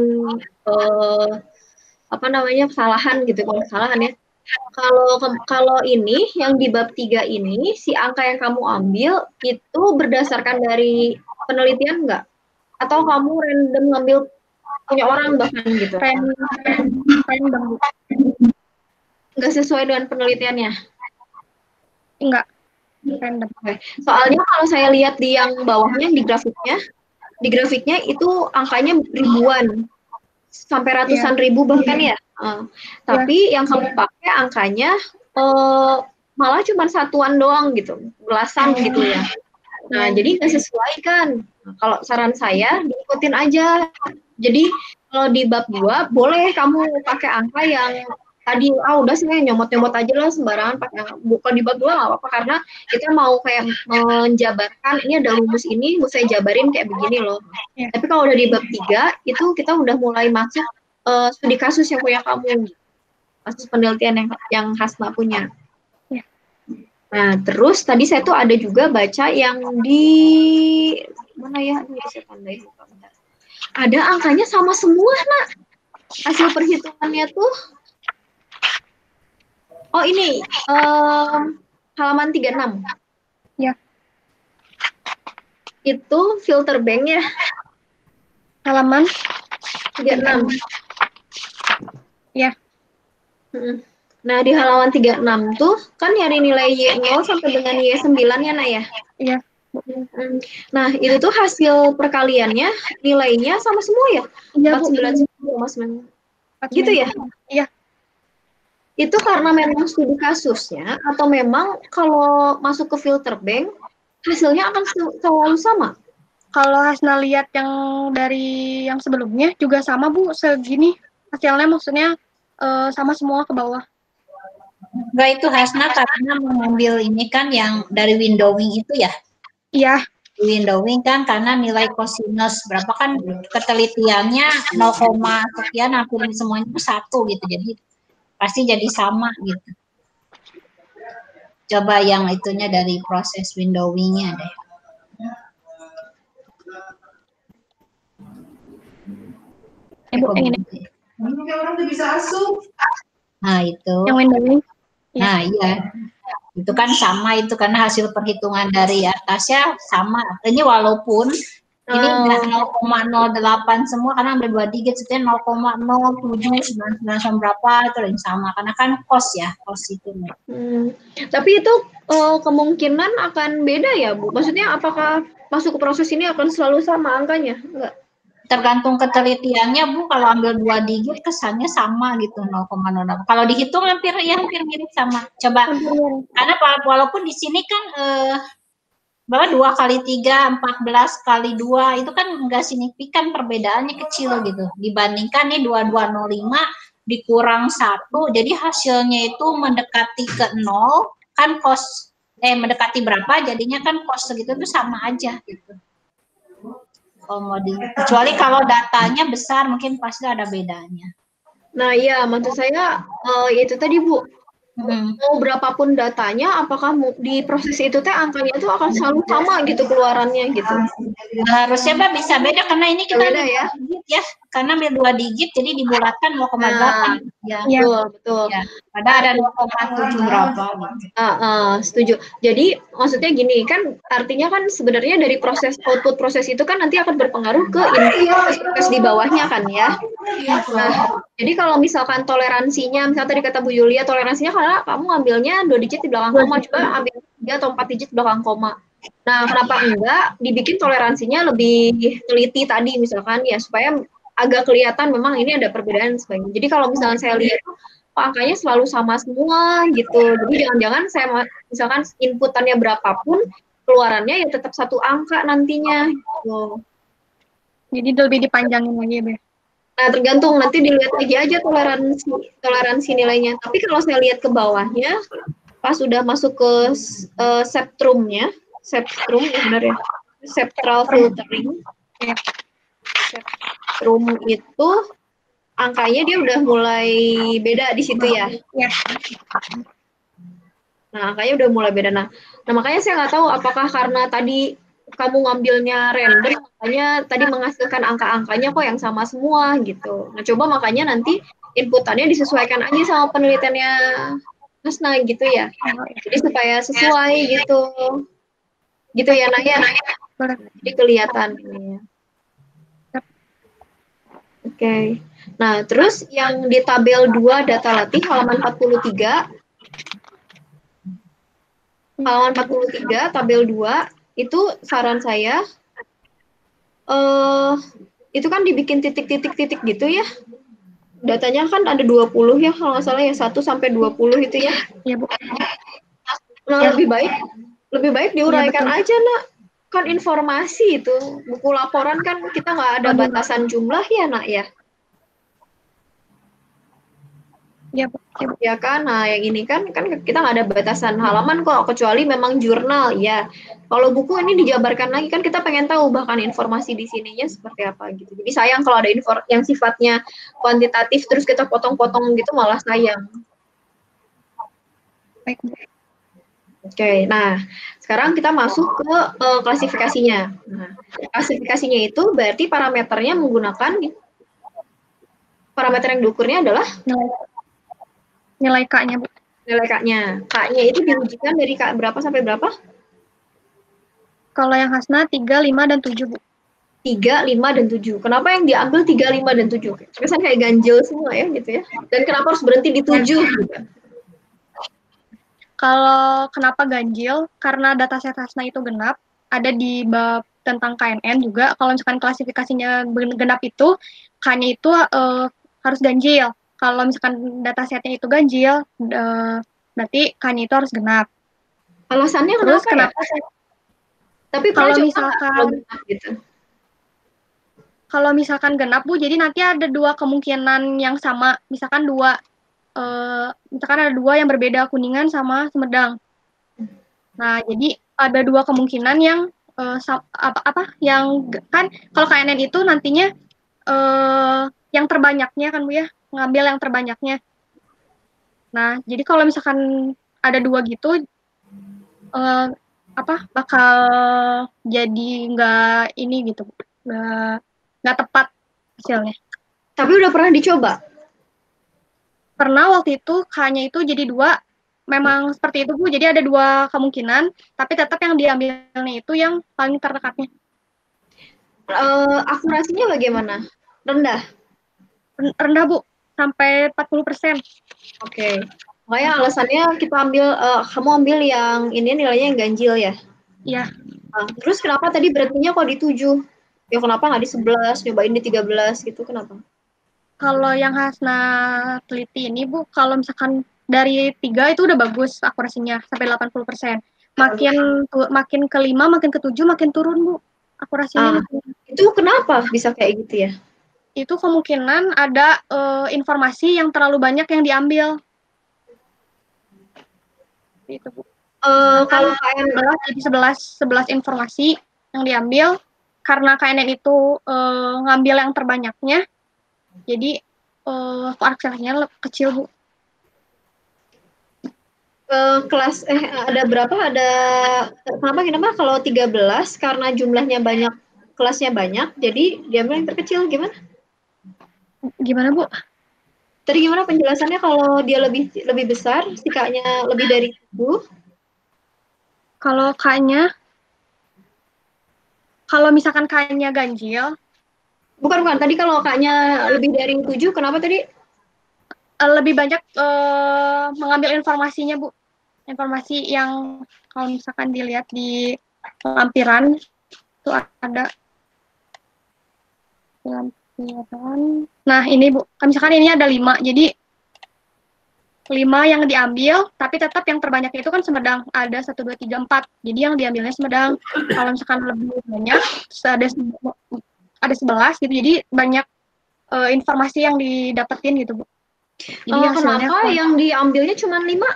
kesalahan gitu, kalau kesalahan ya. Kalau ini yang di bab 3 ini si angka yang kamu ambil itu berdasarkan dari penelitian enggak? Atau kamu random ngambil punya orang bahkan gitu? Random. Enggak sesuai dengan penelitiannya? Enggak. Random. Soalnya kalau saya lihat di yang bawahnya di grafiknya itu angkanya ribuan sampai ratusan ribu bahkan ya. Tapi yang kamu pakai angkanya malah cuma satuan doang gitu, belasan gitu ya. Nah, jadi nggak sesuai kan. Nah, kalau saran saya diikutin aja. Jadi kalau di bab 2 boleh kamu pakai angka yang tadi udah sih nyomot-nyomot aja lah sembarangan pakai angka. Bukan di bab 2 nggak apa-apa karena kita mau kayak menjabarkan ini ada rumus ini mau saya jabarin kayak begini loh. Tapi kalau udah di bab 3 itu kita udah mulai masuk studi kasus yang punya kamu. Kasus penelitian yang Hasna punya. Nah, terus tadi saya tuh ada juga baca yang di mana ya? Aduh, saya tandai lupa bentar. Ada angkanya sama semua, Nak. Hasil perhitungannya tuh. Oh, ini halaman 36. Ya. Itu filter bank ya. Halaman 36. Ya. Nah, di halaman 36 tuh kan nyari nilai Y0 sampai dengan Y9 ya, Nak ya? Iya. Nah, itu tuh hasil perkaliannya nilainya sama semua ya? Iya, 499,9. Gitu ya? Iya. Itu karena memang studi kasusnya atau memang kalau masuk ke filter bank hasilnya akan selalu sama? Kalau Hasna lihat yang dari yang sebelumnya juga sama, Bu, segini hasilnya maksudnya sama semua ke bawah. Enggak, itu Hasna karena mengambil ini kan yang dari windowing itu ya. Iya. Windowing kan karena nilai cosinus berapa kan ketelitiannya 0, sekian hampir semuanya itu 1 gitu. Jadi pasti jadi sama gitu. Coba yang itunya dari proses windowingnya deh. Ibu yang ini. Orang tuh bisa asuh. Nah, itu. Yang windowing. Nah, iya. Itu kan sama itu karena hasil perhitungan dari atasnya sama. Ini walaupun ini 0,08 semua karena ambil 2 digit, sebetulnya 0,0799 berapa itu yang sama karena kan cost ya, cost itu. Tapi itu kemungkinan akan beda ya, Bu? Maksudnya apakah masuk ke proses ini akan selalu sama angkanya? Enggak. Tergantung ketelitiannya, Bu. Kalau ambil 2 digit kesannya sama gitu, 0,08. Kalau dihitung hampir mirip sama. Coba karena walaupun di sini kan bahwa 2 kali 3, 14 kali 2 itu kan enggak signifikan, perbedaannya kecil gitu. Dibandingkan nih 2205 dikurang 1, jadi hasilnya itu mendekati ke 0, kan cost mendekati berapa jadinya kan cost segitu itu sama aja gitu. Kecuali kalau datanya besar mungkin pasti ada bedanya. Nah, iya, maksud saya itu tadi, Bu. Mau berapapun datanya, apakah di proses itu teh angkanya itu akan selalu sama gitu keluarannya gitu? Harusnya Mbak bisa beda karena ini kita beda ya? Digit ya, karena ambil 2 digit jadi dibulatkan 0,8. Ya. Betul. Ya. Padahal ada 0,7 berapa. Setuju. Jadi maksudnya gini kan, artinya kan sebenarnya dari proses output proses itu kan nanti akan berpengaruh ke proses di bawahnya kan ya. Nah, jadi kalau misalkan toleransinya, misalnya tadi kata Bu Yulia toleransinya karena kamu ngambilnya 2 digit di belakang koma, coba ambil 3 atau 4 digit di belakang koma. Nah, kenapa enggak dibikin toleransinya lebih teliti tadi misalkan ya supaya agak kelihatan memang ini ada perbedaan sebagainya. Jadi kalau misalkan saya lihat angkanya selalu sama semua gitu. Jadi jangan-jangan saya misalkan inputannya berapapun, keluarannya ya tetap satu angka nantinya. Gitu. Jadi lebih dipanjangin lagi ya, Be? Nah, tergantung nanti dilihat lagi aja toleransi nilainya. Tapi kalau saya lihat ke bawahnya, pas sudah masuk ke septrum ya benar ya, septral filtering. Septrum itu angkanya dia udah mulai beda di situ ya. Nah, angkanya udah mulai beda. Nah makanya saya nggak tahu apakah karena tadi kamu ngambilnya random, makanya tadi menghasilkan angka-angkanya kok yang sama semua gitu. Nah, coba makanya nanti inputannya disesuaikan aja sama penelitiannya Hasna gitu ya. Jadi supaya sesuai gitu. Gitu ya, Naya. Jadi kelihatan ini ya. Oke. Nah, terus yang di tabel 2 data latih halaman 43. halaman 43 tabel 2 itu saran saya itu kan dibikin titik-titik gitu ya. Datanya kan ada 20 ya kalau nggak salah ya, 1 sampai 20 itu ya. Iya, Bu. Nah, Ya. lebih baik diuraikan Iya, betul. aja, Nak. Kan informasi itu, buku laporan kan kita nggak ada Aduh. batasan jumlah ya, Nak ya. Iya, Bu. Ya kan, nah yang ini kan kita nggak ada batasan halaman kok, kecuali memang jurnal ya. Kalau buku ini dijabarkan lagi kan kita pengen tahu bahkan informasi di sininya seperti apa gitu. Jadi sayang kalau ada info yang sifatnya kuantitatif terus kita potong-potong gitu malah sayang. Baik, Bu. Oke, nah sekarang kita masuk ke klasifikasinya. Nah, klasifikasinya itu berarti parameternya menggunakan parameter yang diukurnya adalah Nilai K-nya, Bu. nilai K-nya. K-nya itu diujikan dari K berapa sampai berapa? Kalau yang Hasna 3, 5, dan 7, Bu. 3, 5, dan 7. Kenapa yang diambil 3, 5, dan 7? Kesan kayak ganjil semua ya gitu ya. Dan kenapa harus berhenti di 7? Gitu? Kalau kenapa ganjil? Karena dataset Hasna itu genap, ada di bab tentang KNN juga. Kalau misalkan klasifikasinya genap itu, K-nya itu harus ganjil. Kalau misalkan datasetnya itu ganjil, berarti K-nya itu harus genap. Alasannya Terus kenapa ya? Tapi kalau misalkan gitu. Kalau misalkan genap, Bu, jadi nanti ada dua kemungkinan yang sama. Misalkan ada dua yang berbeda, Kuningan sama Sumedang. Nah, jadi ada dua kemungkinan yang yang kan kalau KNN itu nantinya yang terbanyaknya kan, Bu ya, ngambil yang terbanyaknya. Nah, jadi kalau misalkan ada dua gitu, bakal jadi nggak ini gitu, nggak tepat hasilnya. Tapi udah pernah dicoba? Pernah waktu itu K-nya itu jadi 2, memang seperti itu, Bu. Jadi ada 2 kemungkinan, tapi tetap yang diambilnya itu yang paling terdekatnya. Akurasinya bagaimana? Rendah? Rendah, Bu. Sampai 40%. Oke. Makanya alasannya kita kamu ambil yang ini nilainya yang ganjil ya? Iya. Nah, terus kenapa tadi berhentinya kok di 7? Ya kenapa nggak di 11, nyobain di 13 gitu, kenapa? Kalau yang Hasna teliti ini, Bu, kalau misalkan dari 3 itu udah bagus akurasinya, sampai 80%. Makin ke 5, makin ke 7, makin turun, Bu, akurasinya. Itu kenapa bisa kayak gitu ya? Itu kemungkinan ada informasi yang terlalu banyak yang diambil. Itu, Bu. Kalau KNN jadi 11 informasi yang diambil, karena KNN itu ngambil yang terbanyaknya, jadi akurasinya kecil, Bu. Kelas ada berapa? Kenapa kalau 13 karena jumlahnya banyak, kelasnya banyak, jadi diambil yang terkecil gimana? Gimana, Bu? Tadi gimana penjelasannya kalau dia lebih besar, si K-nya lebih dari 7? Kalau K-nya, kalau misalkan K-nya ganjil. Bukan. Tadi kalau K-nya lebih dari 7, kenapa tadi? Lebih banyak mengambil informasinya, Bu. Informasi yang kalau misalkan dilihat di lampiran, itu ada lampiran. Nah, ini, Bu. Misalkan ini ada 5, jadi 5 yang diambil, tapi tetap yang terbanyak itu kan Sumedang. Ada 1, 2, 3, 4. Jadi yang diambilnya Sumedang. Kalau misalkan lebih banyak, ada 11 gitu. Jadi banyak informasi yang didapetin gitu, Bu. Jadi kenapa yang diambilnya cuma 5?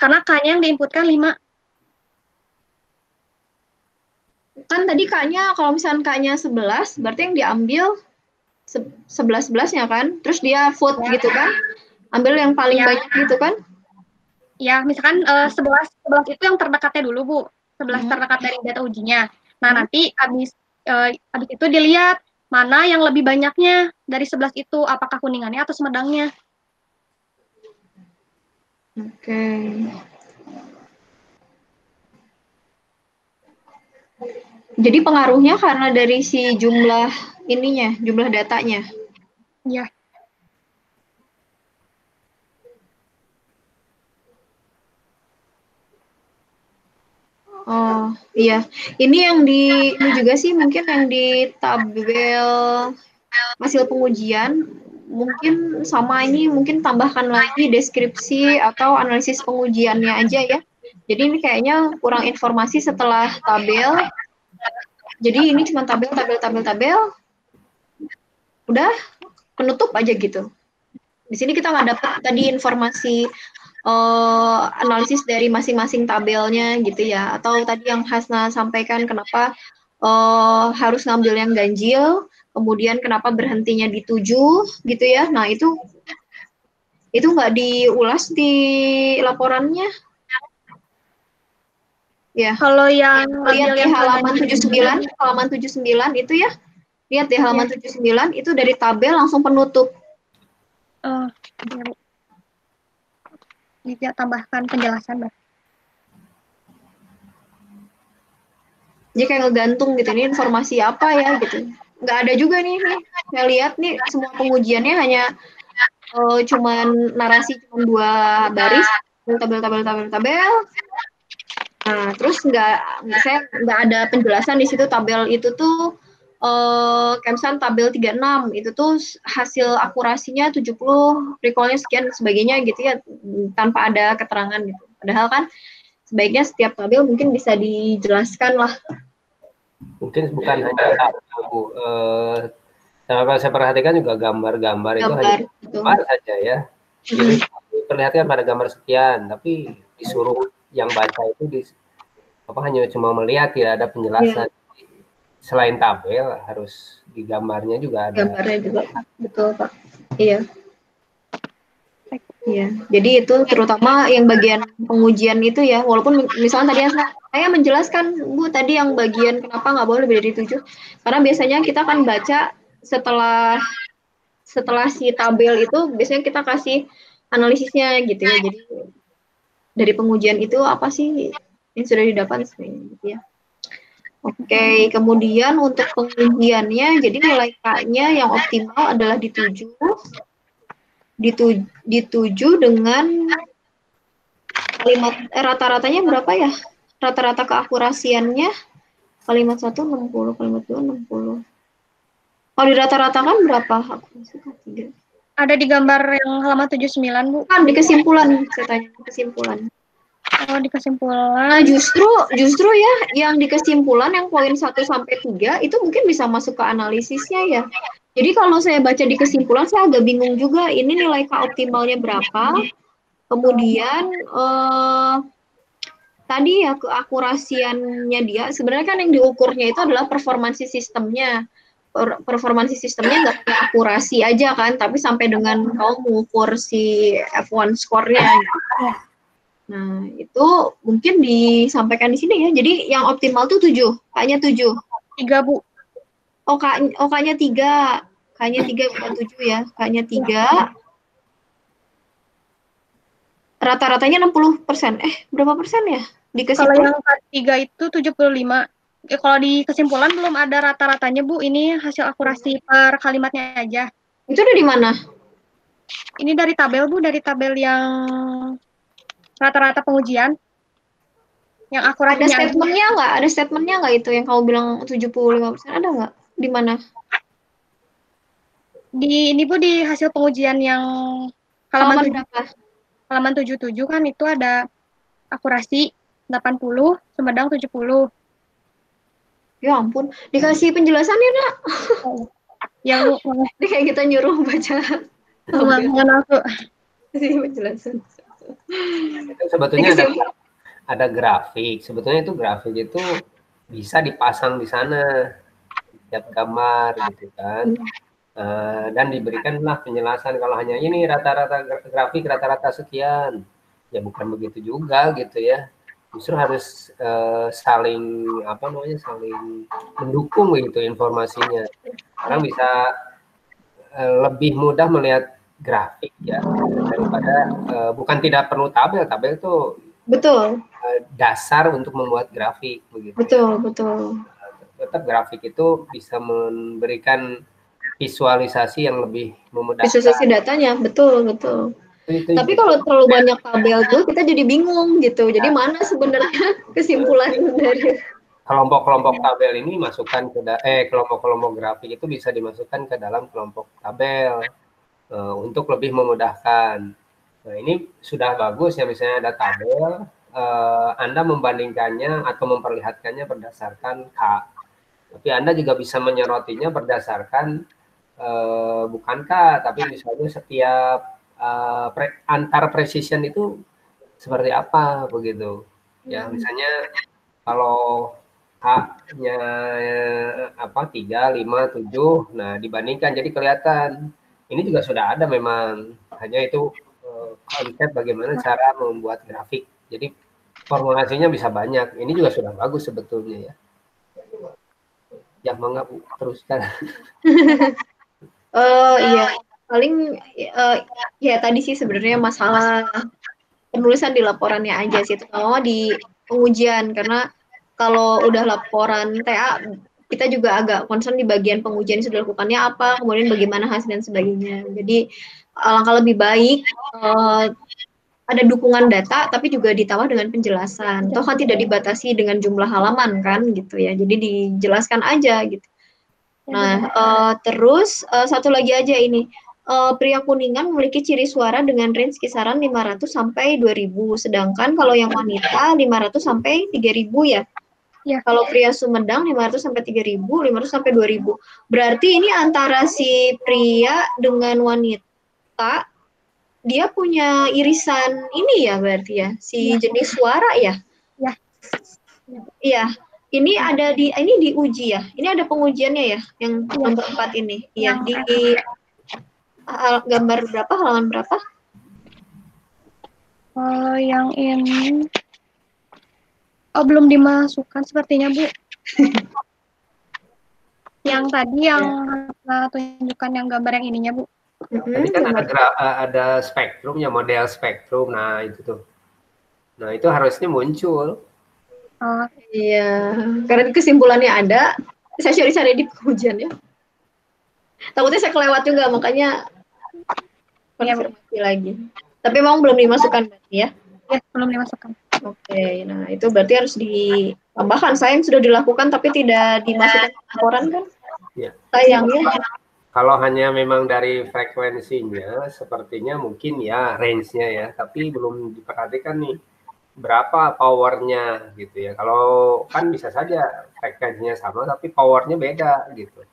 Karena K-nya yang diinputkan 5. Kan tadi K-nya, kalau misalkan K-nya 11, berarti yang diambil 11-11-nya kan? Terus dia vote gitu kan? Ambil yang paling banyak gitu kan? Ya, misalkan 11 itu yang terdekatnya dulu, Bu. 11 terdekat dari data ujinya. Nah, nanti habis itu dilihat mana yang lebih banyaknya dari 11 itu, apakah Kuningannya atau Sumedangnya. Oke. Jadi pengaruhnya karena dari si jumlah datanya. Iya. Oh iya, ini yang ini juga sih mungkin yang di tabel hasil pengujian mungkin sama ini mungkin tambahkan lagi deskripsi atau analisis pengujiannya aja ya. Jadi ini kayaknya kurang informasi setelah tabel. Jadi ini cuma tabel, udah penutup aja gitu. Di sini kita nggak dapat tadi informasi analisis dari masing-masing tabelnya gitu ya, atau tadi yang Hasna sampaikan kenapa harus ngambil yang ganjil, kemudian kenapa berhentinya di 7 gitu ya. Nah itu nggak diulas di laporannya ya. Kalau yang lihat di halaman 79 itu ya, lihat di halaman 79 itu dari tabel langsung penutup. Dia tambahkan penjelasan, Mbak. Jadi kayak ngegantung gitu, ini informasi apa ya gitu. Nggak ada juga nih. Saya lihat nih semua pengujiannya hanya cuman narasi cuma 2 baris, tabel. Nah, terus saya nggak ada penjelasan di situ tabel itu tuh Kemsan tabel 36 itu tuh hasil akurasinya 70, recall-nya sekian sebagainya gitu ya, tanpa ada keterangan gitu. Padahal kan sebaiknya setiap tabel mungkin bisa dijelaskan lah. Mungkin bukan hanya Bu. Kalau saya perhatikan juga gambar-gambar itu hanya gambar saja ya. Jadi perlihatkan pada gambar sekian, tapi disuruh yang baca itu hanya cuma melihat, tidak ada penjelasan. Selain tabel harus di gambarnya juga ada. Gambarnya juga, betul Pak. Iya. Iya. Jadi itu terutama yang bagian pengujian itu ya. Walaupun misalnya tadi saya menjelaskan Bu tadi yang bagian kenapa nggak boleh lebih dari 7. Karena biasanya kita akan baca setelah si tabel itu biasanya kita kasih analisisnya gitu ya. Jadi dari pengujian itu apa sih yang sudah didapat gitu ya. Oke, kemudian untuk pengujiannya, jadi nilai K-nya yang optimal adalah di 7. Di 7 dengan kalimat rata-ratanya berapa ya? Rata-rata keakurasiannya kalimat 1 60, kalimat 2 60. Kalau di rata-ratakan berapa? Ada di gambar yang halaman 79, Bu. Kan di kesimpulan, saya tanya kesimpulan. Oh, di kesimpulan. Nah, justru ya yang di kesimpulan yang poin 1 sampai 3 itu mungkin bisa masuk ke analisisnya ya. Jadi kalau saya baca di kesimpulan saya agak bingung juga ini nilai K optimalnya berapa. Kemudian tadi ya keakurasiannya dia sebenarnya kan yang diukurnya itu adalah performansi sistemnya. Performansi sistemnya nggak hanya akurasi aja kan, tapi sampai dengan kau mengukur si F1 score-nya. Nah, itu mungkin disampaikan di sini ya. Jadi yang optimal tuh 7, K-nya 7. 3, Bu. K-nya 3. K-nya 3 bukan 7 ya. K-nya 3. Rata-ratanya 60%. Berapa persen ya? Di kesimpulan? Kalau yang K3 itu 75. Kalau di kesimpulan belum ada rata-ratanya, Bu. Ini hasil akurasi per kalimatnya aja. Itu ada di mana? Ini dari tabel, Bu. Dari tabel yang rata-rata pengujian. Yang akurasinya. Ada statementnya nggak? Ada statementnya nggak itu yang kamu bilang 75%? Ada nggak? Di mana? Ini, Bu, di hasil pengujian yang halaman berapa? Halaman 77 kan itu ada akurasi 80, Sumedang 70. Ya ampun, dikasih penjelasannya, Nak. Yang ini kayak kita nyuruh baca. Penjelasan. Sebetulnya ada grafik. Sebetulnya itu grafik itu bisa dipasang di sana, lihat gambar gitu kan. Dan diberikanlah penjelasan kalau hanya ini rata-rata grafik rata-rata sekian. Ya bukan begitu juga gitu ya. Justru harus saling saling mendukung gitu informasinya. Orang bisa lebih mudah melihat grafik ya daripada bukan tidak perlu tabel itu betul dasar untuk membuat grafik begitu. Betul. Tetap grafik itu bisa memberikan visualisasi yang lebih memudahkan. Visualisasi datanya, betul. Tapi kalau terlalu banyak tabel tuh kita jadi bingung gitu. Jadi mana sebenarnya kesimpulan dari kelompok-kelompok tabel ini masukkan ke kelompok-kelompok grafik itu bisa dimasukkan ke dalam kelompok tabel untuk lebih memudahkan. Nah, ini sudah bagus ya, misalnya ada tabel, Anda membandingkannya atau memperlihatkannya berdasarkan K. Tapi Anda juga bisa menyerotinya berdasarkan bukan K, tapi misalnya setiap antar precision itu seperti apa begitu. Ya, misalnya kalau H-nya 3, 5, 7, nah dibandingkan jadi kelihatan. Ini juga sudah ada memang, hanya itu konsep bagaimana cara membuat grafik. Jadi formulasinya bisa banyak. Ini juga sudah bagus sebetulnya ya. Ya, mangga Bu, teruskan. Iya, paling ya tadi sih sebenarnya masalah penulisan di laporannya aja sih, terutama di pengujian, karena kalau udah laporan TA kita juga agak concern di bagian pengujian sudah dilakukannya apa, kemudian bagaimana hasil dan sebagainya. Jadi alangkah lebih baik ada dukungan data tapi juga ditambah dengan penjelasan. Toh kan tidak dibatasi dengan jumlah halaman kan gitu ya. Jadi dijelaskan aja gitu. Nah, terus satu lagi aja ini. Pria Kuningan memiliki ciri suara dengan range kisaran 500 sampai 2000, sedangkan kalau yang wanita 500 sampai 3000 ya. Ya. Kalau pria Sumedang 500 sampai 3000, 500 sampai 2000. Berarti ini antara si pria dengan wanita dia punya irisan ini ya berarti ya, si jenis suara ya. Ya. Iya. Ini ada ini diuji ya. Ini ada pengujiannya ya yang nomor 4 ini. Iya, di gambar berapa, halaman berapa? Yang ini belum dimasukkan sepertinya, Bu. Yang tadi yang tunjukkan yang gambar yang ininya, Bu. Tadi kan ada spektrumnya, model spektrum. Nah, itu tuh. Nah, itu harusnya muncul. Iya, karena kesimpulannya ada. Saya cari-cari di pengujian ya. Takutnya saya kelewat juga, makanya konfirmasi lagi. Tapi memang belum dimasukkan berarti ya? Ya, belum dimasukkan. Oke, nah itu berarti harus ditambahkan. Sayang sudah dilakukan tapi tidak dimasukkan ke laporan kan? Ya. Sayangnya. Kalau hanya memang dari frekuensinya, sepertinya mungkin ya range-nya ya, tapi belum diperhatikan nih berapa powernya gitu ya. Kalau kan bisa saja frekuensinya sama tapi powernya beda gitu.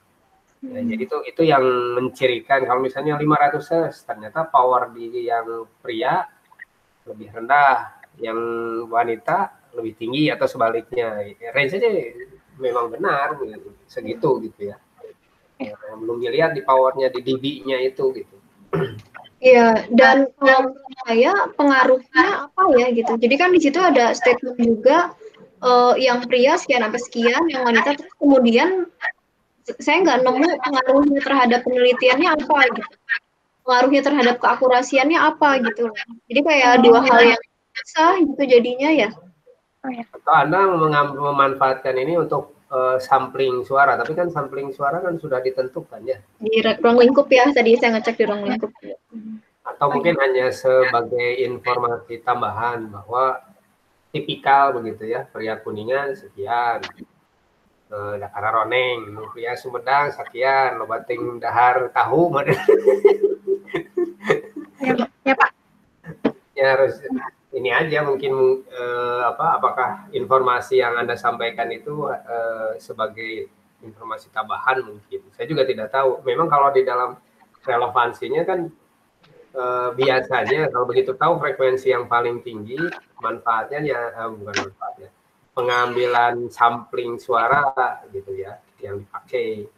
Ya, jadi itu yang mencirikan kalau misalnya 500 Hz ternyata power di yang pria lebih rendah, yang wanita lebih tinggi atau sebaliknya. Range-nya memang benar segitu gitu ya. Belum dilihat di powernya, di dB-nya itu gitu. Iya, dan kalau menurut saya pengaruhnya apa ya gitu. Jadi kan di situ ada statement juga yang pria sekian sampai sekian, yang wanita terus kemudian saya nggak nemu pengaruhnya terhadap penelitiannya apa gitu. Pengaruhnya terhadap keakurasiannya apa gitu. Jadi kayak dua hal yang bisa gitu jadinya ya. Atau Anda memanfaatkan ini untuk sampling suara, tapi kan sampling suara kan sudah ditentukan ya. Di ruang lingkup ya, tadi saya ngecek di ruang lingkup. Atau mungkin hanya sebagai informasi tambahan bahwa tipikal begitu ya, pria Kuningan sekian, Dakar Roneng, pria Sumedang sekian, lo bating dahar tahu. Ya Pak. Ya harus ini aja mungkin apakah informasi yang Anda sampaikan itu sebagai informasi tambahan mungkin. Saya juga tidak tahu. Memang kalau di dalam relevansinya kan biasanya kalau begitu tahu frekuensi yang paling tinggi, manfaatnya ya bukan manfaatnya, pengambilan sampling suara gitu ya yang dipakai.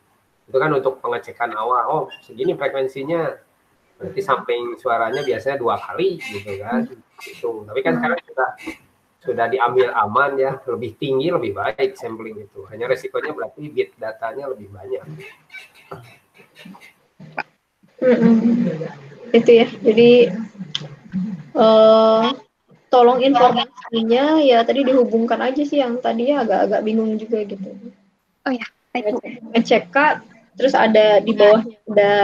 Itu kan untuk pengecekan awal, oh segini frekuensinya, berarti sampling suaranya biasanya 2 kali gitu kan. Gitu. Tapi kan sekarang sudah diambil aman ya, lebih tinggi lebih baik sampling itu. Hanya resikonya berarti bit datanya lebih banyak. Itu ya, jadi tolong informasinya ya tadi dihubungkan aja sih, yang tadi ya agak-agak bingung juga gitu. Oh ya, Ngecek Kak, terus ada di bawahnya ada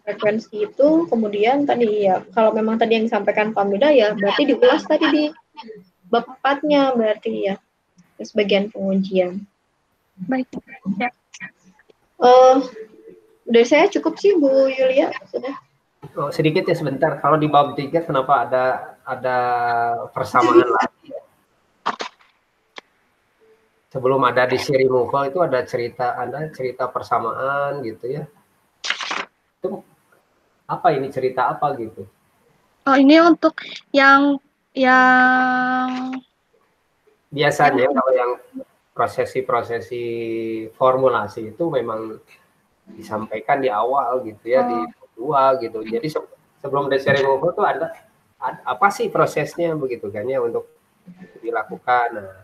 frekuensi itu, kemudian tadi ya kalau memang tadi yang disampaikan Pak Mida ya berarti diulas tadi di bab 4-nya berarti ya, terus bagian pengujian. Baik. Ya. Dari saya cukup sih Bu Yulia sudah. Oh, sedikit ya sebentar. Kalau di bab 3 kenapa ada persamaan lagi? Sebelum ada di DC removal itu ada cerita persamaan gitu ya. Itu apa ini, cerita apa gitu? Oh, ini untuk yang Biasanya kalau yang prosesi formulasi itu memang disampaikan di awal gitu ya, di dua gitu. Jadi sebelum DC removal itu ada apa sih prosesnya begitu kan ya untuk dilakukan. Nah,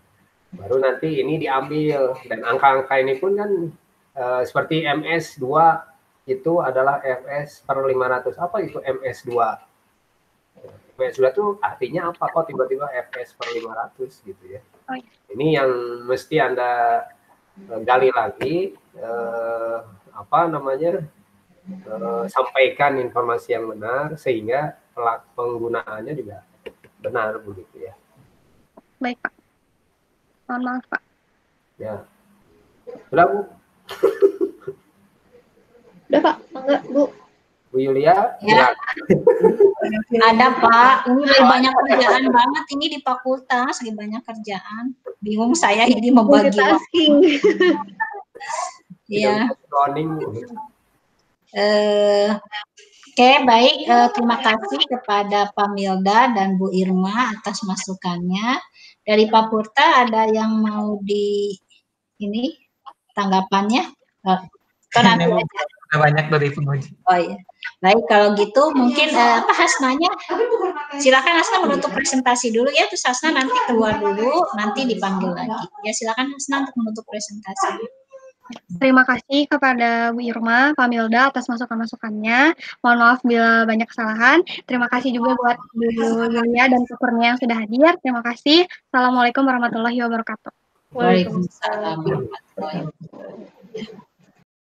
baru nanti ini diambil, dan angka-angka ini pun kan seperti MS2 itu adalah Fs per 500. Apa itu MS2? MS2 itu artinya apa kok tiba-tiba Fs per 500 gitu ya. Ini yang mesti Anda gali lagi, sampaikan informasi yang benar sehingga penggunaannya juga benar begitu ya. baik Pak. Mohon maaf Pak. Ya. Udah Bu? Udah Pak, enggak Bu? Bu Yulia? Ya. Ada Pak, ini lagi banyak kerjaan banget ini di fakultas, lagi banyak kerjaan. Bingung saya ini membagi waktu. Multitasking. Iya. Oke, baik. Terima kasih kepada Pak Milda dan Bu Irma atas masukannya. Dari Pak Purta ada yang mau ini tanggapannya? Kan ada banyak dari penguji. Oh iya. Baik, kalau gitu mungkin Hasnanya, silakan Hasna menutup presentasi dulu ya, terus Hasna nanti keluar dulu, nanti dipanggil lagi. Ya silakan Hasna untuk menutup presentasi. Terima kasih kepada Bu Irma, Pak Milda atas masukan-masukannya. Mohon maaf bila banyak kesalahan. Terima kasih juga buat Bu Yulia dan Pak Kurnia yang sudah hadir. Terima kasih. Assalamualaikum warahmatullahi wabarakatuh. Waalaikumsalam warahmatullahi wabarakatuh.